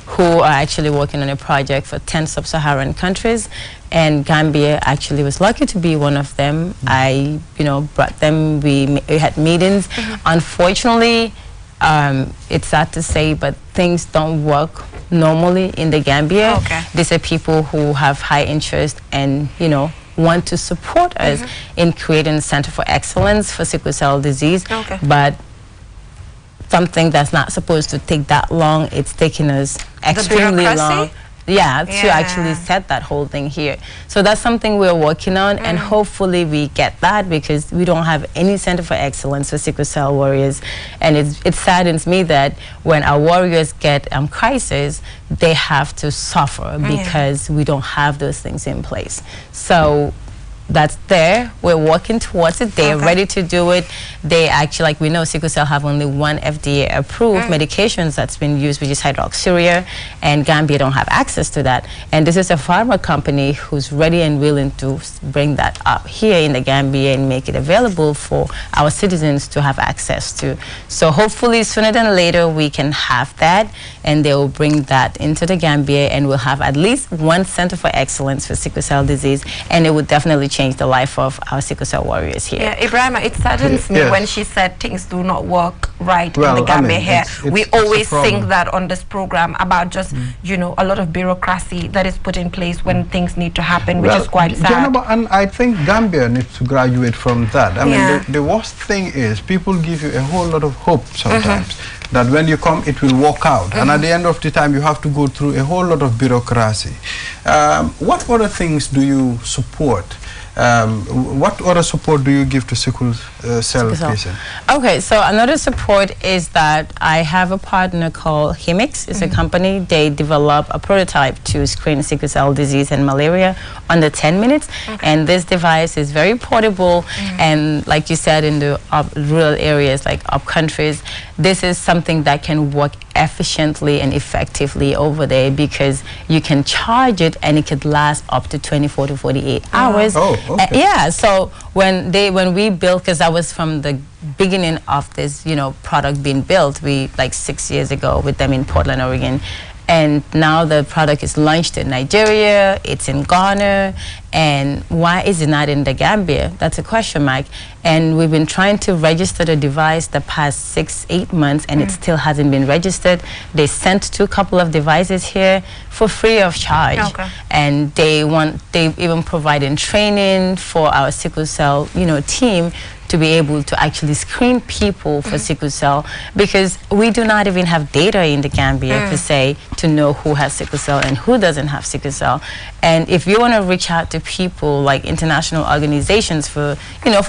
who are actually working on a project for 10 sub-Saharan countries, and Gambia actually was lucky to be one of them. I brought them, we had meetings. Unfortunately, it's sad to say, but things don't work normally in the Gambia. These are people who have high interest and want to support us in creating a center for excellence for sickle cell disease, but something that's not supposed to take that long, it's taking us extremely long. To actually set that whole thing here. So that's something we're working on, and hopefully we get that, because we don't have any center for excellence for sickle cell warriors. And it saddens me that when our warriors get crisis, they have to suffer because we don't have those things in place. So that's there. We're working towards it. They're ready to do it. They actually, like we know, sickle cell have only one FDA-approved medications that's been used, which is hydroxyurea, and Gambia don't have access to that. And this is a pharma company who's ready and willing to bring that up here in the Gambia and make it available for our citizens to have access to. So hopefully sooner than later we can have that, and they will bring that into the Gambia, and we'll have at least one center for excellence for sickle cell disease, and it would definitely change the life of our sickle cell warriors here. Yeah, Ibrahima, it saddens me when she said things do not work right in the Gambia here. We always sing that on this program about just, a lot of bureaucracy that is put in place when things need to happen, which is quite sad. And I think Gambia needs to graduate from that. I mean, the worst thing is people give you a whole lot of hope sometimes that when you come, it will work out. And at the end of the time, you have to go through a whole lot of bureaucracy. What other things do you support? What other support do you give to sickle cell patients? Okay, so another support is that I have a partner called Hemix. It's a company. They develop a prototype to screen sickle cell disease and malaria under 10 minutes. And this device is very portable. And like you said, in the rural areas, like up countries, this is something that can work efficiently and effectively over there, because you can charge it and it could last up to 24 to 48 hours. Yeah, so when we built, because I was from the beginning of this product being built, like 6 years ago with them in Portland, Oregon. And now the product is launched in Nigeria, it's in Ghana, and why is it not in the Gambia? That's a question mark. And we've been trying to register the device the past 6-8 months, and it still hasn't been registered. They sent 2 couple of devices here for free of charge. And they even providing training for our sickle cell, team, to be able to actually screen people for sickle cell, because we do not even have data in the Gambia per se to know who has sickle cell and who doesn't have sickle cell. And if you want to reach out to people like international organizations for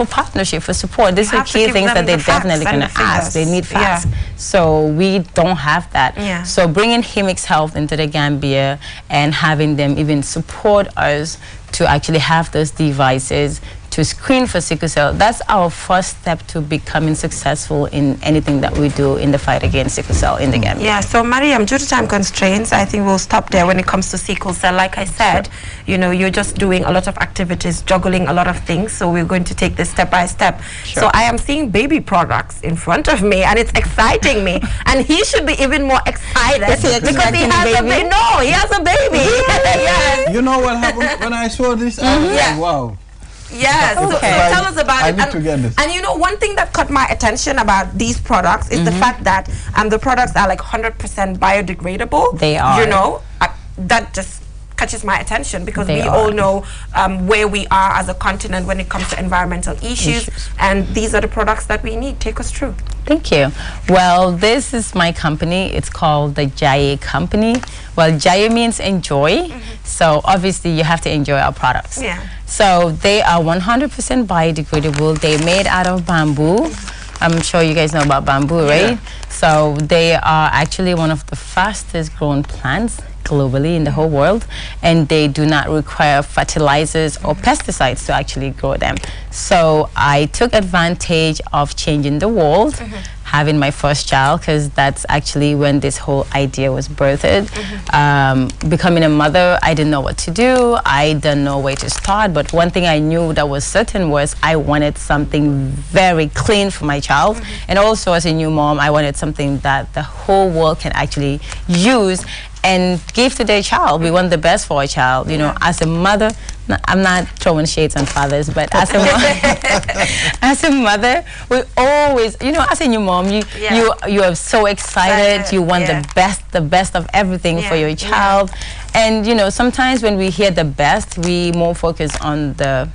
partnership, for support, these are key things that they're definitely going to ask. They need facts. So we don't have that. So bringing Hemix Health into the Gambia and having them even support us to actually have those devices to screen for sickle cell, that's our first step to becoming successful in anything that we do in the fight against sickle cell in the Gambia. Yeah, so Mariam, due to time constraints, I think we'll stop there when it comes to sickle cell. Like I said, you're just doing a lot of activities, juggling a lot of things, so we're going to take this step by step. So I am seeing baby products in front of me, and it's exciting me. And he should be even more excited because he has a baby. No, he has a baby. Yes. You know what happened when I saw this? I was like, wow. Yes, so tell us about it. I need to get this. And one thing that caught my attention about these products is the fact that the products are like 100% biodegradable. They are. That just catches my attention, because They we are. all know where we are as a continent when it comes to environmental issues, and these are the products that we need. Take us through. Thank you. Well, this is my company. It's called the Jaye Company. Well, Jaye means enjoy. So obviously you have to enjoy our products. Yeah. So they are 100% biodegradable. They're made out of bamboo. I'm sure you guys know about bamboo, right? So they are actually one of the fastest grown plants globally in the whole world, and they do not require fertilizers or pesticides to actually grow them. So I took advantage of changing the world, having my first child, because that's actually when this whole idea was birthed. Becoming a mother, I didn't know what to do. I didn't know where to start, but one thing I knew that was certain was I wanted something very clean for my child. And also as a new mom, I wanted something that the whole world can actually use and give to their child. We want the best for our child. You know, as a mother, I'm not throwing shades on fathers, but as a as a mother, we always, you know, as a new mom, you are so excited. You want the best of everything for your child. And you know, sometimes when we hear the best, we more focus on the,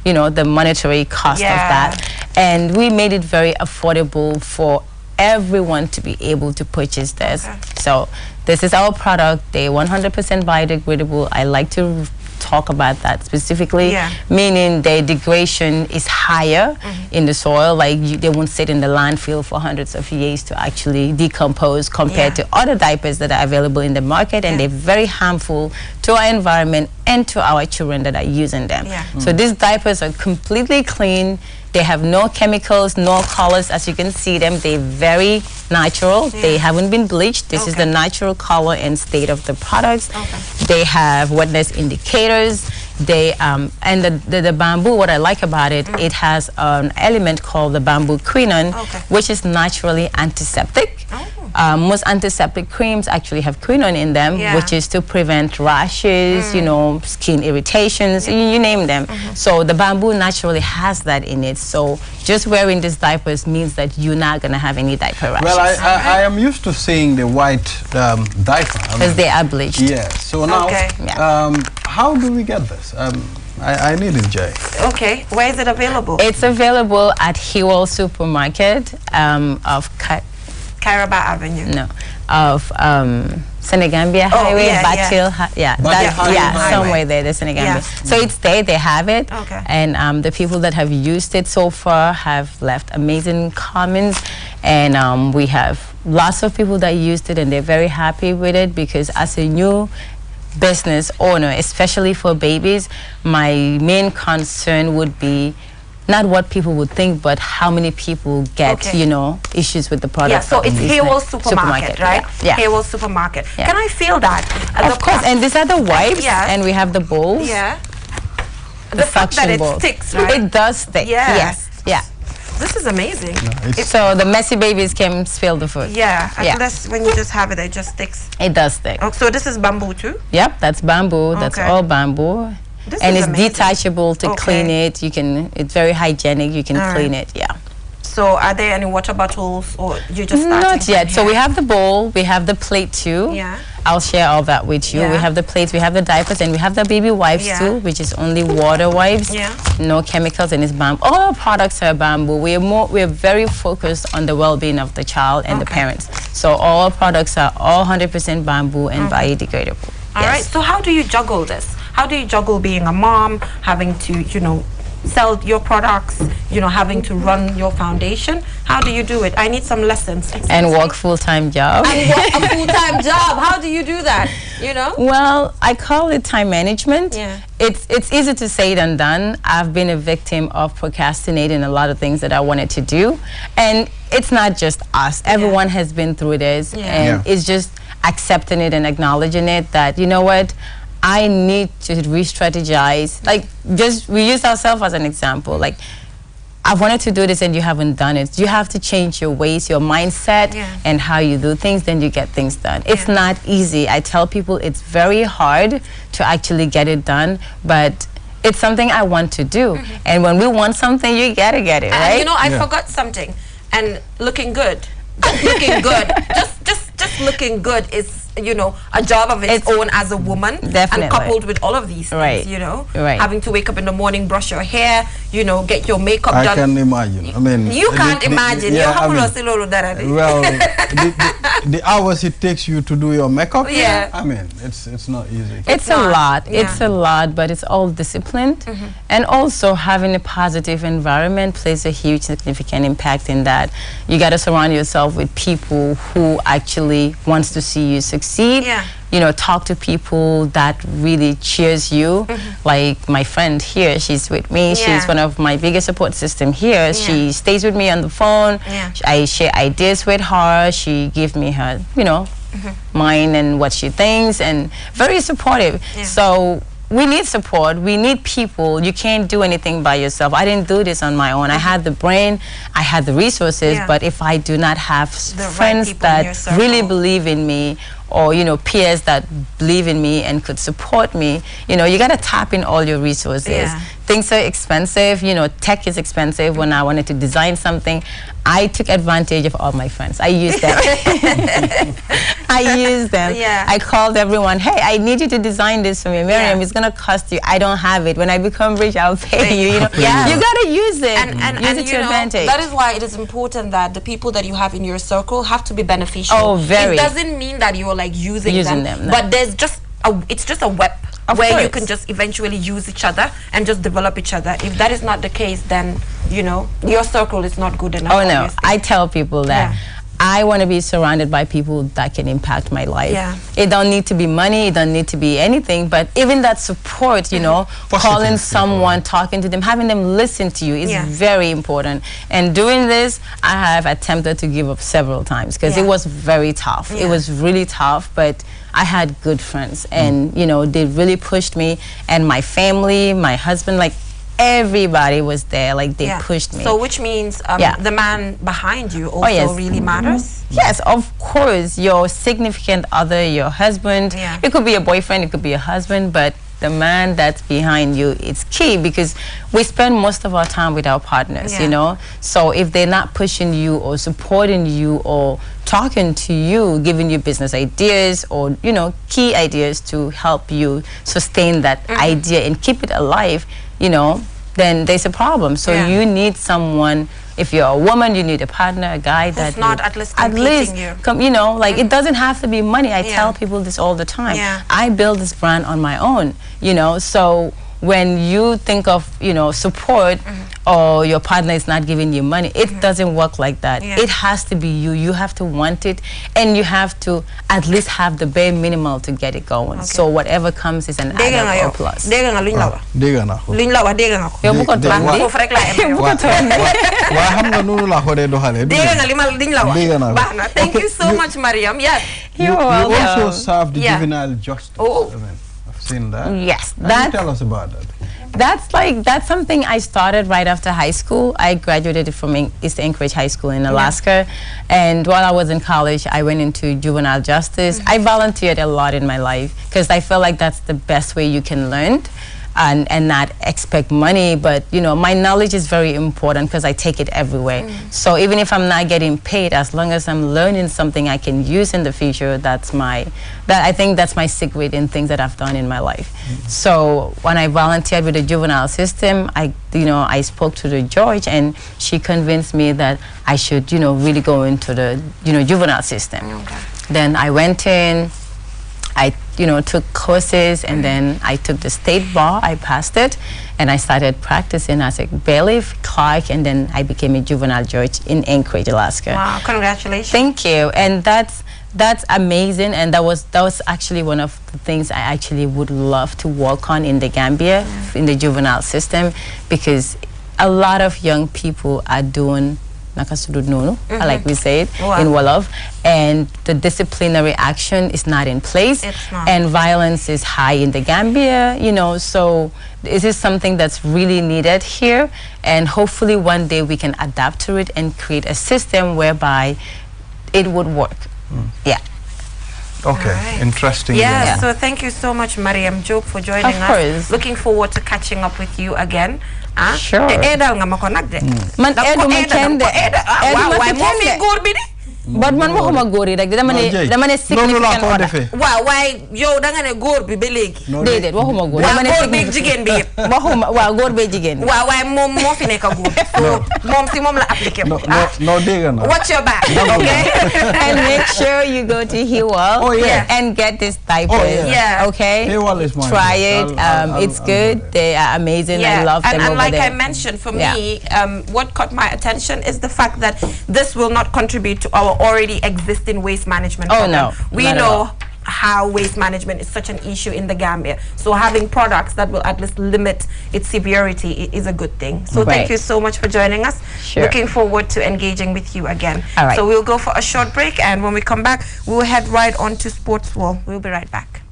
you know, the monetary cost of that. And we made it very affordable for everyone to be able to purchase this. So this is our product. They're 100% biodegradable. I like to talk about that specifically, meaning their degradation is higher in the soil. Like they won't sit in the landfill for hundreds of years to actually decompose compared to other diapers that are available in the market, and they're very harmful to our environment and to our children that are using them. So these diapers are completely clean. They have no chemicals, no colors. As you can see them, they're very natural. They haven't been bleached. This is the natural color and state of the products. They have wetness indicators. They and the bamboo, what I like about it, it has an element called the bamboo quinone, which is naturally antiseptic. Most antiseptic creams actually have quinone in them, which is to prevent rashes, you know, skin irritations, you name them. So the bamboo naturally has that in it. So just wearing these diapers means that you're not going to have any diaper rashes. Well, I am used to seeing the white diaper. Because they are bleached. Yeah. So now, how do we get this? I need it, Jay. Okay. Where is it available? It's available at Hewell Supermarket of Kairaba Avenue. No, of Senegambia Highway, Batil, somewhere there, the Senegambia. So it's there, they have it, and the people that have used it so far have left amazing comments, and we have lots of people that used it and they're very happy with it, because as a new business owner, especially for babies, my main concern would be not what people would think, but how many people get, you know, issues with the product. Yeah, so it's Hewell Supermarket, right? Yeah. Hewell Supermarket. Can I feel that? Of course, and these are the wipes, and we have the bowls. Yeah. The fact that it bowls. sticks, right? It does stick, yes. Yeah. This is amazing. So the messy babies can spill the food. Yeah, unless when you just have it, it just sticks. It does stick. Oh, so this is bamboo too? Yep, that's bamboo. That's all bamboo. This and is it's detachable to clean it. You can. It's very hygienic. You can clean it. Yeah. So are there any water bottles, or you just starting? Not yet. So we have the bowl. We have the plate too. Yeah. I'll share all that with you. We have the plates. We have the diapers, and we have the baby wipes too, which is only water wipes. No chemicals, and it's bamboo. All our products are bamboo. We're very focused on the well-being of the child and the parents. So all our products are all 100% bamboo and biodegradable. All right. So how do you juggle this? How do you juggle being a mom, having to, you know, sell your products, you know, having to run your foundation? How do you do it? I need some lessons. And work full-time job. And work a full-time job. How do you do that? You know? Well, I call it time management. Yeah. It's easy to say than done. I've been a victim of procrastinating a lot of things that I wanted to do. And it's not just us. Everyone has been through this. And it's just accepting it and acknowledging it that, you know what, I need to re-strategize. Like, just we use ourselves as an example. Like, I wanted to do this and you haven't done it. You have to change your ways, your mindset, and how you do things, then you get things done. It's not easy. I tell people it's very hard to actually get it done, but it's something I want to do. And when we want something, you gotta get it, right? You know, I forgot something. And looking good. Just looking good. Just looking good is you know, a job of its own as a woman. Definitely. And coupled with all of these things, you know, having to wake up in the morning, brush your hair, you know, get your makeup done. I can imagine. I mean, you can't imagine. Well, the hours it takes you to do your makeup. Yeah. I mean, it's not easy. It's a lot. Yeah. It's a lot, but it's all disciplined, and also having a positive environment plays a huge, significant impact in that. You got to surround yourself with people who actually wants to see you succeed. Yeah. You know, talk to people that really cheers you. Like my friend here, she's with me. She's one of my biggest support system here. She stays with me on the phone. I share ideas with her. She gives me her, you know, mind and what she thinks, and very supportive. So we need support. We need people. You can't do anything by yourself. I didn't do this on my own. I had the brain, I had the resources, but if I do not have friends that really believe in me, or, you know, peers that believe in me and could support me, you know, you got to tap in all your resources. Things are expensive, you know, tech is expensive. When I wanted to design something, I took advantage of all my friends. I used them. I used them. I called everyone, hey, I need you to design this for me. Miriam, it's going to cost you. I don't have it. When I become rich, I'll pay you. You know, you got to use it. And use it to your advantage. That is why it is important that the people that you have in your circle have to be beneficial. Oh, very. It doesn't mean that you're like using them. No. But there's just it's just a web where you can just eventually use each other and just develop each other. If that is not the case, then, you know, your circle is not good enough. Oh, no. I tell people that I want to be surrounded by people that can impact my life. It don't need to be money, it don't need to be anything, but even that support, you know, calling someone, talking to them, having them listen to you is very important. And doing this, I have attempted to give up several times because it was very tough. It was really tough, but I had good friends, and, you know, they really pushed me, and my family, my husband, like, everybody was there, like they pushed me. So which means the man behind you also really matters? Yes, of course. Your significant other, your husband, it could be a boyfriend, it could be a husband, but the man that's behind you is key, because we spend most of our time with our partners, you know. So if they're not pushing you or supporting you or talking to you, giving you business ideas or, you know, key ideas to help you sustain that idea and keep it alive, you know, then there's a problem. So you need someone. If you're a woman, you need a partner, a guy that's not at least competing you know, like it doesn't have to be money. I tell people this all the time. I built this brand on my own, you know. So when you think of, you know, support or your partner is not giving you money, it doesn't work like that. It has to be you. You have to want it, and you have to at least have the bare minimal to get it going. So whatever comes is an add-on or plus. Thank you so much, Mariam. You also served the juvenile justice. I've seen that. Yes. Tell us about that. That's something I started right after high school. I graduated from East Anchorage High School in Alaska, and while I was in college, I went into juvenile justice. I volunteered a lot in my life because I feel like that's the best way you can learn and not expect money. But, you know, my knowledge is very important because I take it everywhere. So even if I'm not getting paid, as long as I'm learning something I can use in the future, I think that's my secret in things that I've done in my life. So when I volunteered with the juvenile system, I spoke to the judge, and she convinced me that I should, you know, really go into the, you know, juvenile system. Then I went in, I, you know, took courses, and then I took the state bar. I passed it, and I started practicing as a bailiff, clerk, and then I became a juvenile judge in Anchorage, Alaska. Wow, congratulations. Thank you. And that's amazing, and that was actually one of the things I actually would love to work on in the Gambia, in the juvenile system, because a lot of young people are doing like we said in Wolof, and the disciplinary action is not in place, and violence is high in the Gambia, you know. So this is something that's really needed here, and hopefully one day we can adapt to it and create a system whereby it would work. Okay, interesting. So thank you so much, Mariam Jobe, for joining us. Looking forward to catching up with you again. Sure. Edal nga mako nagde. Man edu ma kende. Why mo fi góor bi di? but man waxuma góor yi rek dama ne significant order. waaw waaye yow da nga ne góor bi ba léegi. déedéet waxuma góor. dama ne góor bi jigéen bi yëpp. waxuma waaw góor bee jigéen bi. waaw waaye moom moo fi nekk góor. moom si moom la appliqué. no dégg na. Watch your back. Okay. And make sure you go to Hewell and get this diapers. Okay. Hewell is mine. Try it. It's good. They are amazing. I love them over like there. I mentioned, for me, what caught my attention is the fact that this will not contribute to our already existing waste management program. No, we know how waste management is such an issue in the Gambia. So having products that will at least limit its severity is a good thing. So thank you so much for joining us. Sure. Looking forward to engaging with you again. All right. So we'll go for a short break, and when we come back, we'll head right on to Sports Wall. We'll be right back.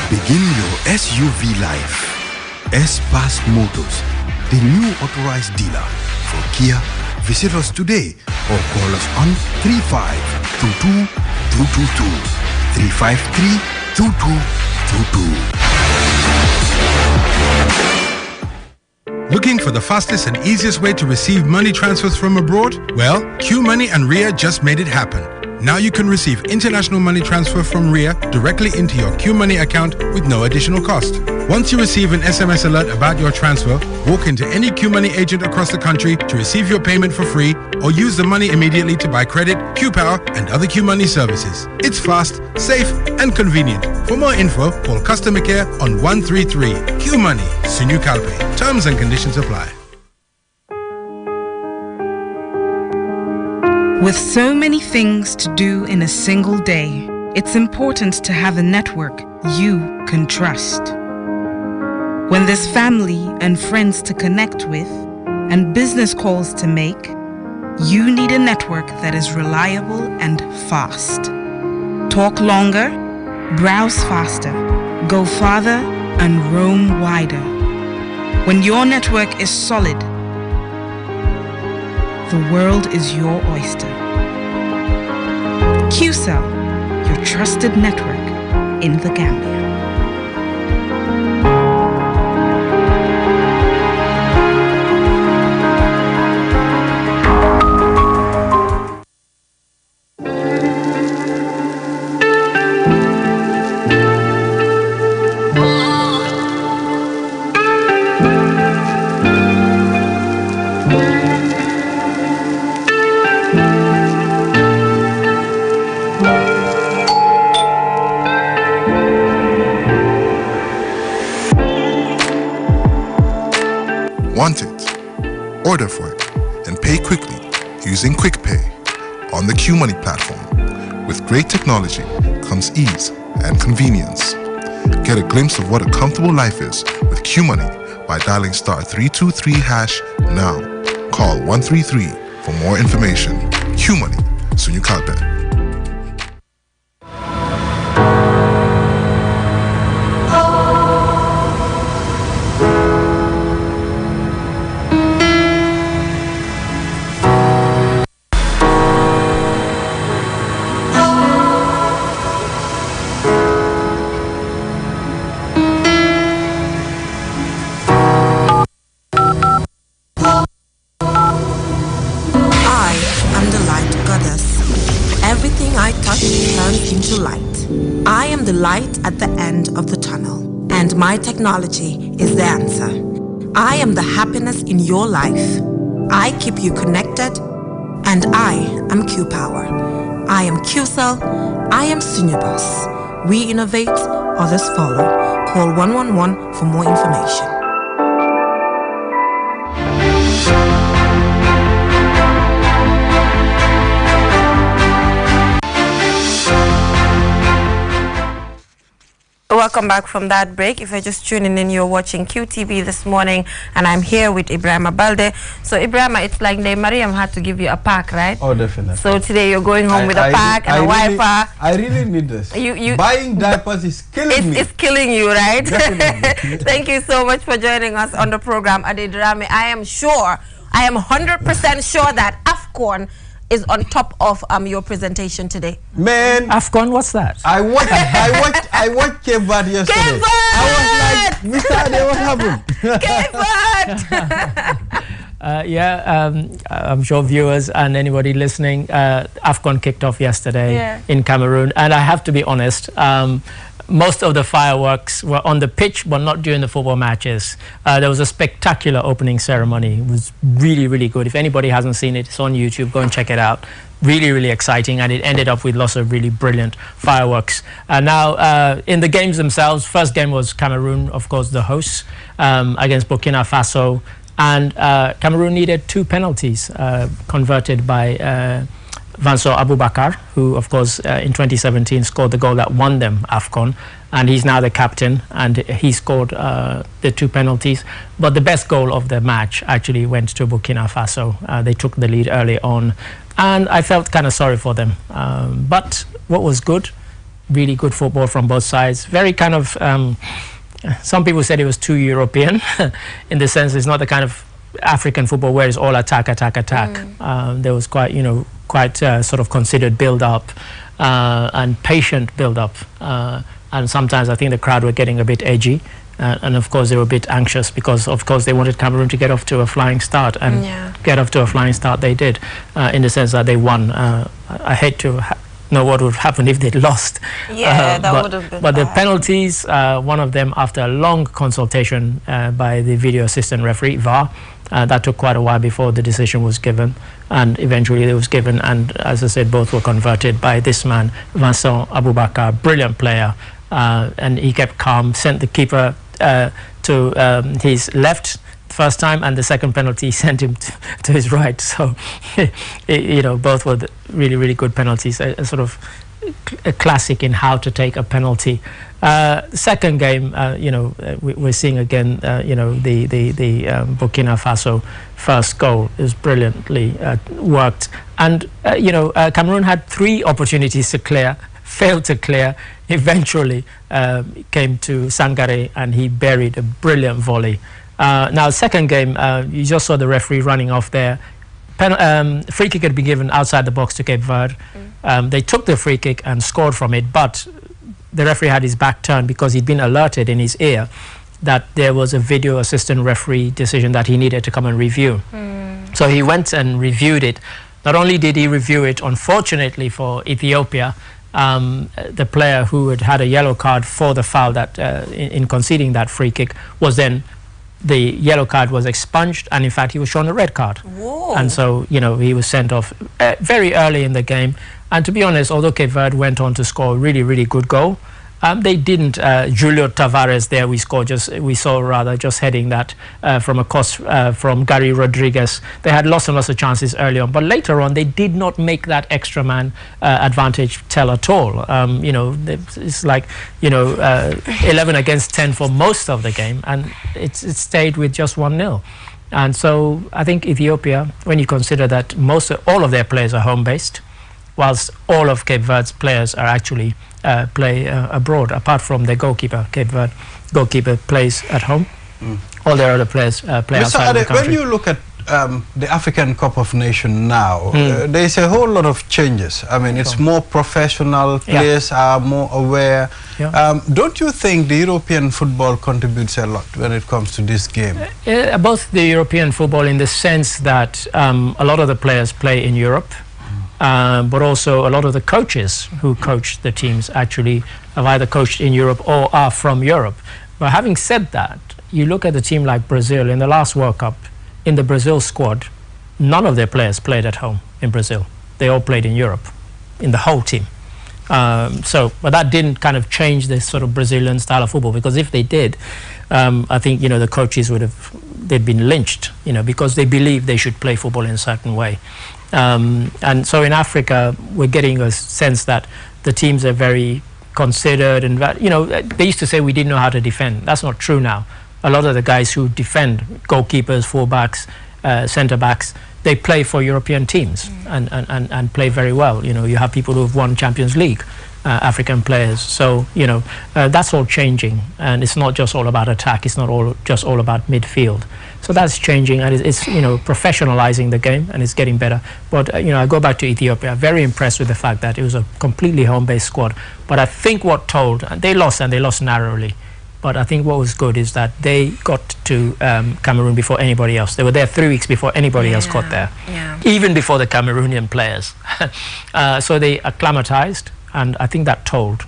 Begin your SUV life. S-Pass Motors, the new authorized dealer for Kia. Visit us today or call us on 3522-222, 353-2222. Looking for the fastest and easiest way to receive money transfers from abroad? Well, Q Money and Ria just made it happen. Now you can receive international money transfer from Ria directly into your Q Money account with no additional cost. Once you receive an SMS alert about your transfer, walk into any Q Money agent across the country to receive your payment for free, or use the money immediately to buy credit, Q Power, and other Q Money services. It's fast, safe, and convenient. For more info, call customer care on 133. Q Money, Sinu Calpe. Terms and conditions apply. With so many things to do in a single day, it's important to have a network you can trust. When there's family and friends to connect with and business calls to make, you need a network that is reliable and fast. Talk longer, browse faster, go farther, and roam wider. When your network is solid, the world is your oyster. QCell, your trusted network in the Gambia. Want it? Order for it and pay quickly using QuickPay on the QMoney platform. With great technology comes ease and convenience. Get a glimpse of what a comfortable life is with QMoney by dialing *323# now. Call 133 for more information. QMoney, Sunu Kalpe. The light at the end of the tunnel, and my technology is the answer. I am the happiness in your life. I keep you connected, and I am Q Power. I am QCell. I am Senior Boss. We innovate, others follow. Call 111 for more information. Welcome back from that break. If you're just tuning in, you're watching QTV this morning, and I'm here with Ibrahima Balde. So Ibrahima, it's like Mariam had to give you a pack, right? Oh, definitely. So today you're going home with a pack and a wiper. I really need this. Buying diapers is killing me. It's killing you, right? Definitely. Thank you so much for joining us on the program, Adedrame. I am 100% sure that AFCON is on top of your presentation today. Man, AFCON, what's that? I watched Cape Verde yesterday. Cape Verde! I was like, Mr. Ade, what happened? Cape Verde! I'm sure viewers and anybody listening, AFCON kicked off yesterday in Cameroon, and I have to be honest, most of the fireworks were on the pitch, but not during the football matches. There was a spectacular opening ceremony. It was really, really good. If anybody hasn't seen it, it's on YouTube. Go and check it out. Really, really exciting, and it ended up with lots of really brilliant fireworks. Now, in the games themselves, first game was Cameroon, of course, the hosts, against Burkina Faso, and Cameroon needed 2 penalties converted by Vincent Aboubakar, who, of course, in 2017 scored the goal that won them AFCON, and he's now the captain, and he scored the 2 penalties. But the best goal of the match actually went to Burkina Faso. They took the lead early on, and I felt kind of sorry for them. But what was good, really good football from both sides. Very kind of, some people said it was too European, in the sense it's not the kind of African football where it's all attack. There was quite, sort of considered build-up and patient build-up. And sometimes I think the crowd were getting a bit edgy. And of course, they were a bit anxious because, of course, they wanted Cameroon to get off to a flying start. And get off to a flying start they did, in the sense that they won. I hate to know what would happen if they'd lost. Yeah, that would have been But bad. the penalties, one of them, after a long consultation by the video assistant referee, VAR, that took quite a while before the decision was given, and eventually it was given, and as I said, both were converted by this man, Vincent Aboubakar, brilliant player, and he kept calm, sent the keeper to his left first time, and the second penalty sent him to his right. So, both were really, really good penalties, a sort of a classic in how to take a penalty. Second game, we're seeing again, the Burkina Faso first goal is brilliantly worked. And, Cameroon had 3 opportunities to clear, failed to clear, eventually came to Sangare, and he buried a brilliant volley. Now, second game, you just saw the referee running off there. Free kick had been given outside the box to Cape Verde. They took the free kick and scored from it, but the referee had his back turned because he'd been alerted in his ear that there was a video assistant referee decision that he needed to come and review. So he went and reviewed it. Not only did he review it, unfortunately for Ethiopia, the player who had a yellow card for the foul that in conceding that free kick was then, the yellow card was expunged, and in fact he was shown a red card. Whoa. And so he was sent off very early in the game. And to be honest, although Cape Verde went on to score a really, really good goal, they didn't. Julio Tavares there, we saw just heading that from a cross from Gary Rodriguez. They had lots and lots of chances early on, but later on they did not make that extra man advantage tell at all. It's like 11 against 10 for most of the game, and it stayed with just 1-0. And so I think Ethiopia, when you consider that all of their players are home-based, whilst all of Cape Verde's players are actually play abroad, apart from the goalkeeper. Cape Verde goalkeeper plays at home. All their other players play outside of the country. When you look at the African Cup of Nations now, there's a whole lot of changes. I mean, it's more professional, players are more aware. Don't you think the European football contributes a lot when it comes to this game? Both the European football, in the sense that a lot of the players play in Europe, but also a lot of the coaches who coach the teams actually have either coached in Europe or are from Europe. But having said that, you look at a team like Brazil in the last World Cup, in the Brazil squad, none of their players played at home in Brazil. They all played in Europe, in the whole team. But that didn't kind of change this sort of Brazilian style of football, because if they did, I think, the coaches they'd been lynched, because they believe they should play football in a certain way. And so in Africa, we're getting a sense that the teams are very considered, and they used to say we didn't know how to defend. That's not true now. A lot of the guys who defend, goalkeepers, fullbacks, centre backs, they play for European teams and play very well. You have people who have won Champions League, African players. So that's all changing, and it's not just all about attack. It's not just all about midfield. So that's changing, and it's professionalizing the game, and it's getting better. But I go back to Ethiopia. Very impressed with the fact that it was a completely home-based squad. But I think what told, they lost, and they lost narrowly. But I think what was good is that they got to Cameroon before anybody else. They were there 3 weeks before anybody else got there, even before the Cameroonian players. So they acclimatized, and I think that told,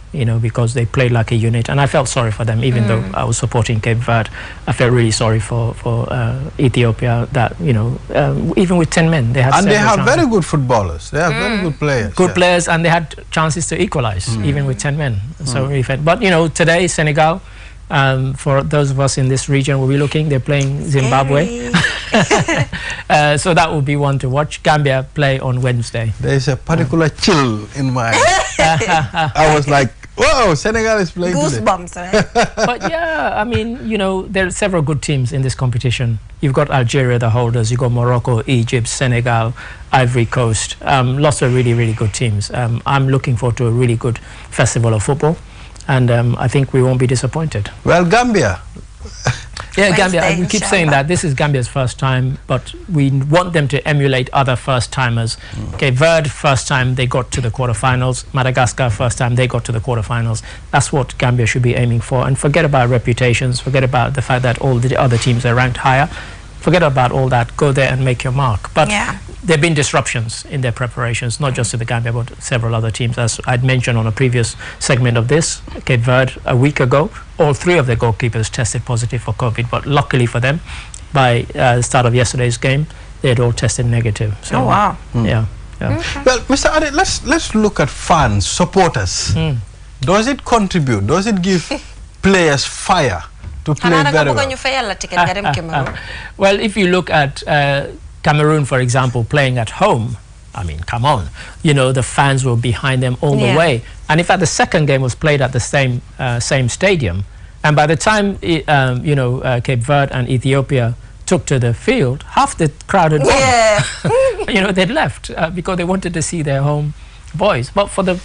because they played like a unit. And I felt sorry for them, even though I was supporting Cape Verde. I felt really sorry for Ethiopia that, even with 10 men, they had and they have chances. very good footballers. They have very good players. Good players, and they had chances to equalize, even with 10 men. So really fed. But, today, Senegal, for those of us in this region, we'll be looking. They're playing Zimbabwe, so that will be one to watch. Gambia play on Wednesday. There is a particular chill in my. I was like, whoa, Senegal is playing. Goosebumps, right? But yeah, I mean, there are several good teams in this competition. You've got Algeria, the holders. You've got Morocco, Egypt, Senegal, Ivory Coast. Lots of really, really good teams. I'm looking forward to a really good festival of football. And I think we won't be disappointed. Well, Gambia. Yeah, Gambia. We keep saying that this is Gambia's first time, but we want them to emulate other first-timers. Okay, Verde, first time they got to the quarterfinals. Madagascar, first time they got to the quarterfinals. That's what Gambia should be aiming for. And forget about reputations. Forget about the fact that all the other teams are ranked higher. Forget about all that. Go there and make your mark. But there have been disruptions in their preparations, not just to the Gambia, but several other teams. As I'd mentioned on a previous segment of this, Cape Verde, a week ago, all 3 of their goalkeepers tested positive for COVID. But luckily for them, by the start of yesterday's game, they had all tested negative. So, oh, wow. Yeah. Well, Mr. Ade, let's look at fans, supporters. Does it contribute? Does it give players fire to play very well? Well, if you look at Cameroon, for example, playing at home, I mean, come on, the fans were behind them all the way. And in fact, the second game was played at the same stadium. And by the time, Cape Verde and Ethiopia took to the field, half the crowd had gone. They'd left because they wanted to see their home boys. But for the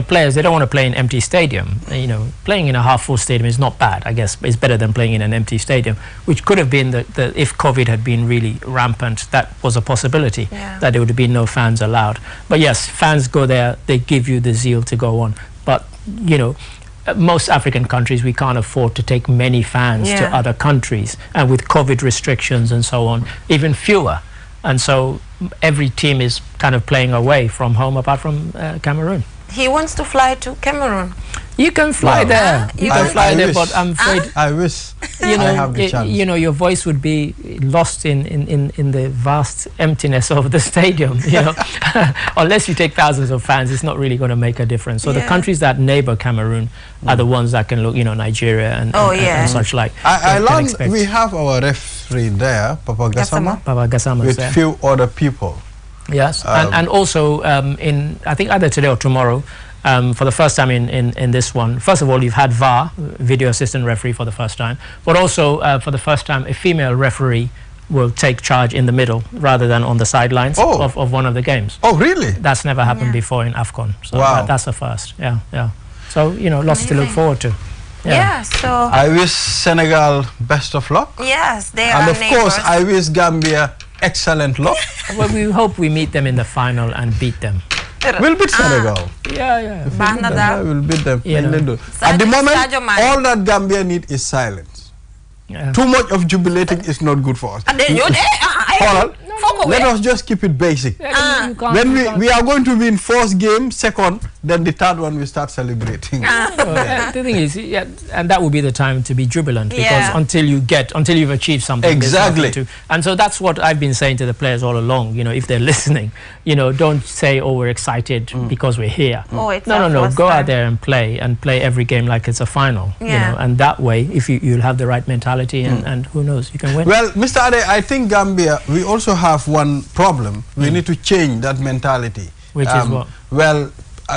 players, they don't want to play in an empty stadium. Playing in a half-full stadium is not bad. I guess it's better than playing in an empty stadium, which could have been if COVID had been really rampant, that was a possibility, that there would have been no fans allowed. But yes, fans go there, they give you the zeal to go on. But most African countries, we can't afford to take many fans to other countries, and with COVID restrictions and so on, even fewer. And so every team is kind of playing away from home, apart from Cameroon. He wants to fly to Cameroon. You can fly there. You can fly there, but I'm afraid. I wish I have the chance. Your voice would be lost in the vast emptiness of the stadium. Unless you take thousands of fans, it's not really going to make a difference. So the countries that neighbor Cameroon are the ones that can look, Nigeria and such like. I learned we have our referee there, Papa Gassama, with few other people. Yes, and also I think either today or tomorrow, for the first time in this one. First of all, you've had VAR, video assistant referee, for the first time, but also for the first time, a female referee will take charge in the middle rather than on the sidelines of one of the games. Oh, really? That's never happened before in AFCON. So that's a first. Yeah. So lots to look forward to. So I wish Senegal best of luck. Yes, they are. And of course, I wish Gambia excellent luck. Well, we hope we meet them in the final and beat them. We'll beat Senegal. Yeah. We'll beat them. At the moment, all that Gambia need is silence. Too much of jubilating is not good for us. Let us just keep it basic. When we are going to win first game, second, then the third one we start celebrating. The thing is, and that will be the time to be jubilant, because until you've achieved something, exactly. And so that's what I've been saying to the players all along. If they're listening, don't say, "Oh, we're excited because we're here." No. Go out there and play every game like it's a final. And that way, if you'll have the right mentality, and who knows, you can win. Well, Mr. Ade, I think Gambia, we also have one problem. We need to change that mentality. Which is what? Well,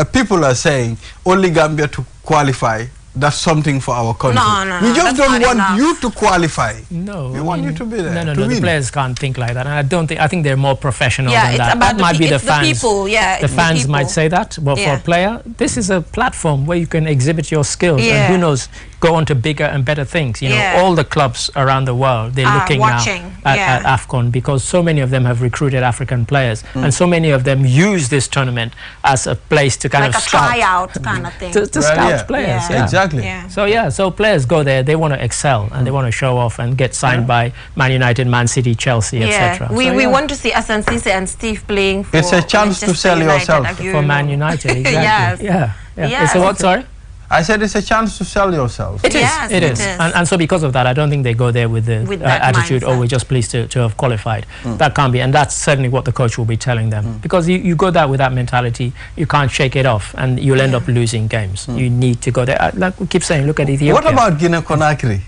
people are saying only Gambia to qualify. That's something for our country. No, we just don't want enough. you to qualify. No, we want you to be there. No, to win. the players can't think like that, and I don't think. I think they're more professional than it's that. About that might be the fans. The people, yeah. The fans might say that, but for a player, this is a platform where you can exhibit your skills, and who knows, go on to bigger and better things. You know, all the clubs around the world, they're looking watching. now at AFCON because so many of them have recruited African players, and so many of them use this tournament as a place to kind like of a tryout kind of thing. To scout players. Exactly. So players go there, they want to excel and they want to show off and get signed by Man United, Man City, Chelsea, etc. We want to see Asan Ceesay and Steve playing for It's a chance Manchester to sell United, yourself. For Man United, exactly. Yes. So what, sorry? I said it's a chance to sell yourself. It is. And so because of that, I don't think they go there with the attitude, oh, we're just pleased to have qualified. That can't be. And that's certainly what the coach will be telling them. Because you go there with that mentality, you can't shake it off and you'll end up losing games. You need to go there. Like we keep saying, look at Ethiopia. What about Guinea-Conakry?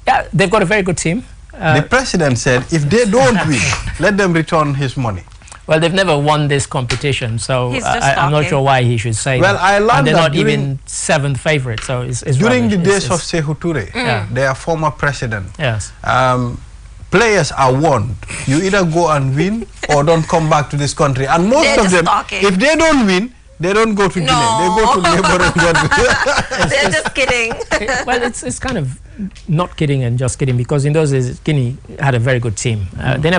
Yeah, they've got a very good team. The president said if they don't win, let them return his money. Well, they've never won this competition, so I'm not sure why he should say that. I learned and they're that not even 7th favorite, so it's during rubbish. the days of Sekou Touré, their former president. Yes. Players are warned. You either go and win or don't come back to this country. And most of them, if they don't win, they don't go to Guinea. They go to neighboring countries. They're just kidding. Well, it's kind of not kidding and just kidding because in those days Guinea had a very good team. They've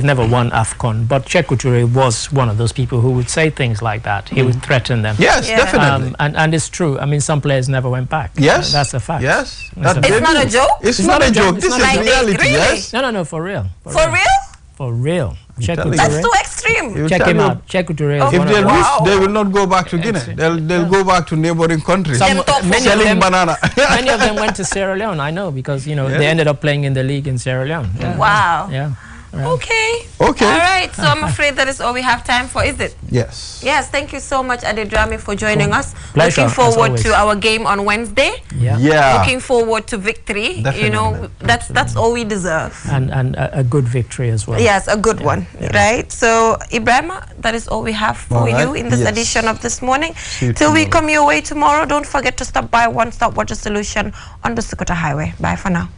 never won AFCON, but Sekou Touré was one of those people who would say things like that. He would threaten them. Yes, definitely. And it's true. I mean, some players never went back. Yes, that's a fact. Yes, it's not a joke. It's not a joke. This is reality. Really? Yes. No, for real. For real? For real. That's too extreme. Check him out. Sekou Touré. If they lose, they will not go back to Guinea. They'll go back to neighboring countries. Selling banana. Many of them went to Sierra Leone. I know because they ended up playing in the league in Sierra Leone. Yeah. Wow. Yeah. Right. Okay. All right. So I'm afraid that is all we have time for, is it? Yes. Yes. Thank you so much, Adedrami, for joining us. Pleasure, looking forward to our game on Wednesday. Yeah. Looking forward to victory. Definitely. You know, that's all we deserve. And a good victory as well. Yes, a good one. Right. So Ibrahima, that is all we have for you in this edition of This Morning. Till we come your way tomorrow, don't forget to stop by One Stop Water Solution on the Sukuta Highway. Bye for now.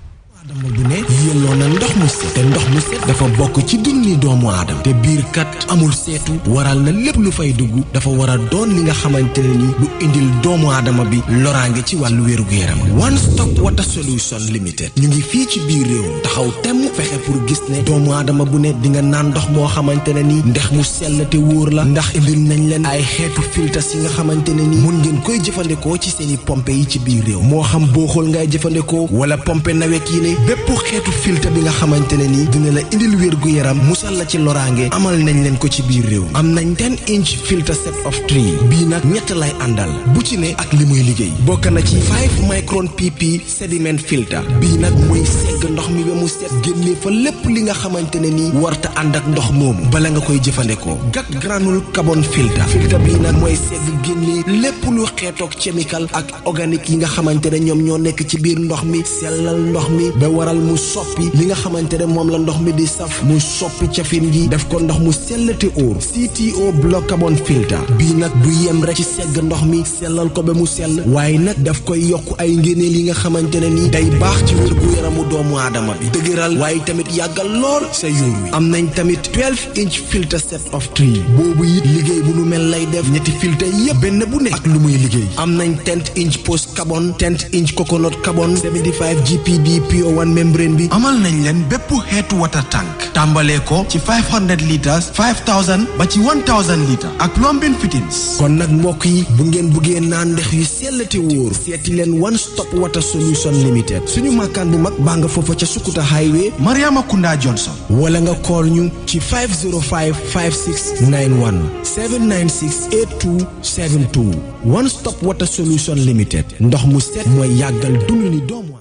dama bu ne yelloo na ndox mu set te ndox mu set dafa bokk ci dunni doomu aadama te biir kat amul seetu waral na lépp lu fay dugg dafa war a doon li nga xamante ne ni du indil doomu aadama bi loraange ci wàllu wér-gu-yaram One Stop Water Solution Limited ñu ngi fii ci biir réew taxaw temm fexe pour gis ne doomu aadama bu ne di nga naan ndox moo xamante ne ni ndox mu sell te wóor la ndax indil nañ leen ay xeetu filtres yi nga xamante ne ni mun ngeen koy jëfandikoo ci seeni pompe yi ci biir réew moo xam booxul ngay jëfandikoo wala pompe nawet yi bépp xeetu filtre bi nga xamantene ni dina la indil wérgu yaram musal la ci loraange amal nañ leen ko ci biir réew am nañ 10-inch filter set of 3 bii nag ñett lay àndal bu ci ne ak li muy liggéey bokk na ci 5 micron pp sediment filter bii nag mooy segg ndox mi ba mu set génne fa lépp li nga xamantene ni warta ànd ak ndox moomu bala nga koy jëfandikoo GAC granule carbon filter bii nag mooy segg génne lépp lu xeetoog chemical ak organique yi nga xamantene ñoom ñoo nekk ci biir ndox mi sellal ndox mi ba waral mu soppi li nga xamantene moom la ndox mi di saf mu soppi cafin gi def ko ndox mu sellate óor CTO block carbon filter bii nag du yem rek ci segg ndox mi sellal ko ba mu sell waaye nag daf koy yokk ay ngéneel yi nga xamantene ni day baax ci wérgu yaramu doomu aadama bi dëgëral waaye tamit yàggal lool sa yóor wi am nañ tamit 12-inch filter set of 3 boobu it liggéey bu nu mel lay def ñetti filter yépp benn bu ne ak lu muy liggéey am nañ 10-inch post carbon 10-inch coconut carbon 75 GPD PO1 membrane bi amal nañ leen bépp xeetu water tank tàmbalee ko ci 500 litres 5000 ba ci 1000 litres ak plumbing fittings kon nag mbokk yi bu ngeen buggee naan ndox yu sellate wóor seeti leen One Stop Water Solution Limited suñu makkaan bu mag baa nga foofa ca Sukuta Highway Mariama Kunda Johnson wala nga call ñu ci 505 5691 796 8272 One Stop Water Solution Limited ndox mu set mooy yàggal dund ni doomu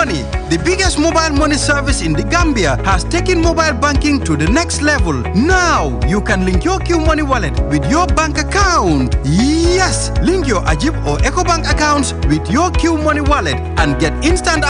Money, the biggest mobile money service in the Gambia, has taken mobile banking to the next level. Now, you can link your Q Money wallet with your bank account. Yes, link your Ajib or EcoBank accounts with your Q Money wallet and get instant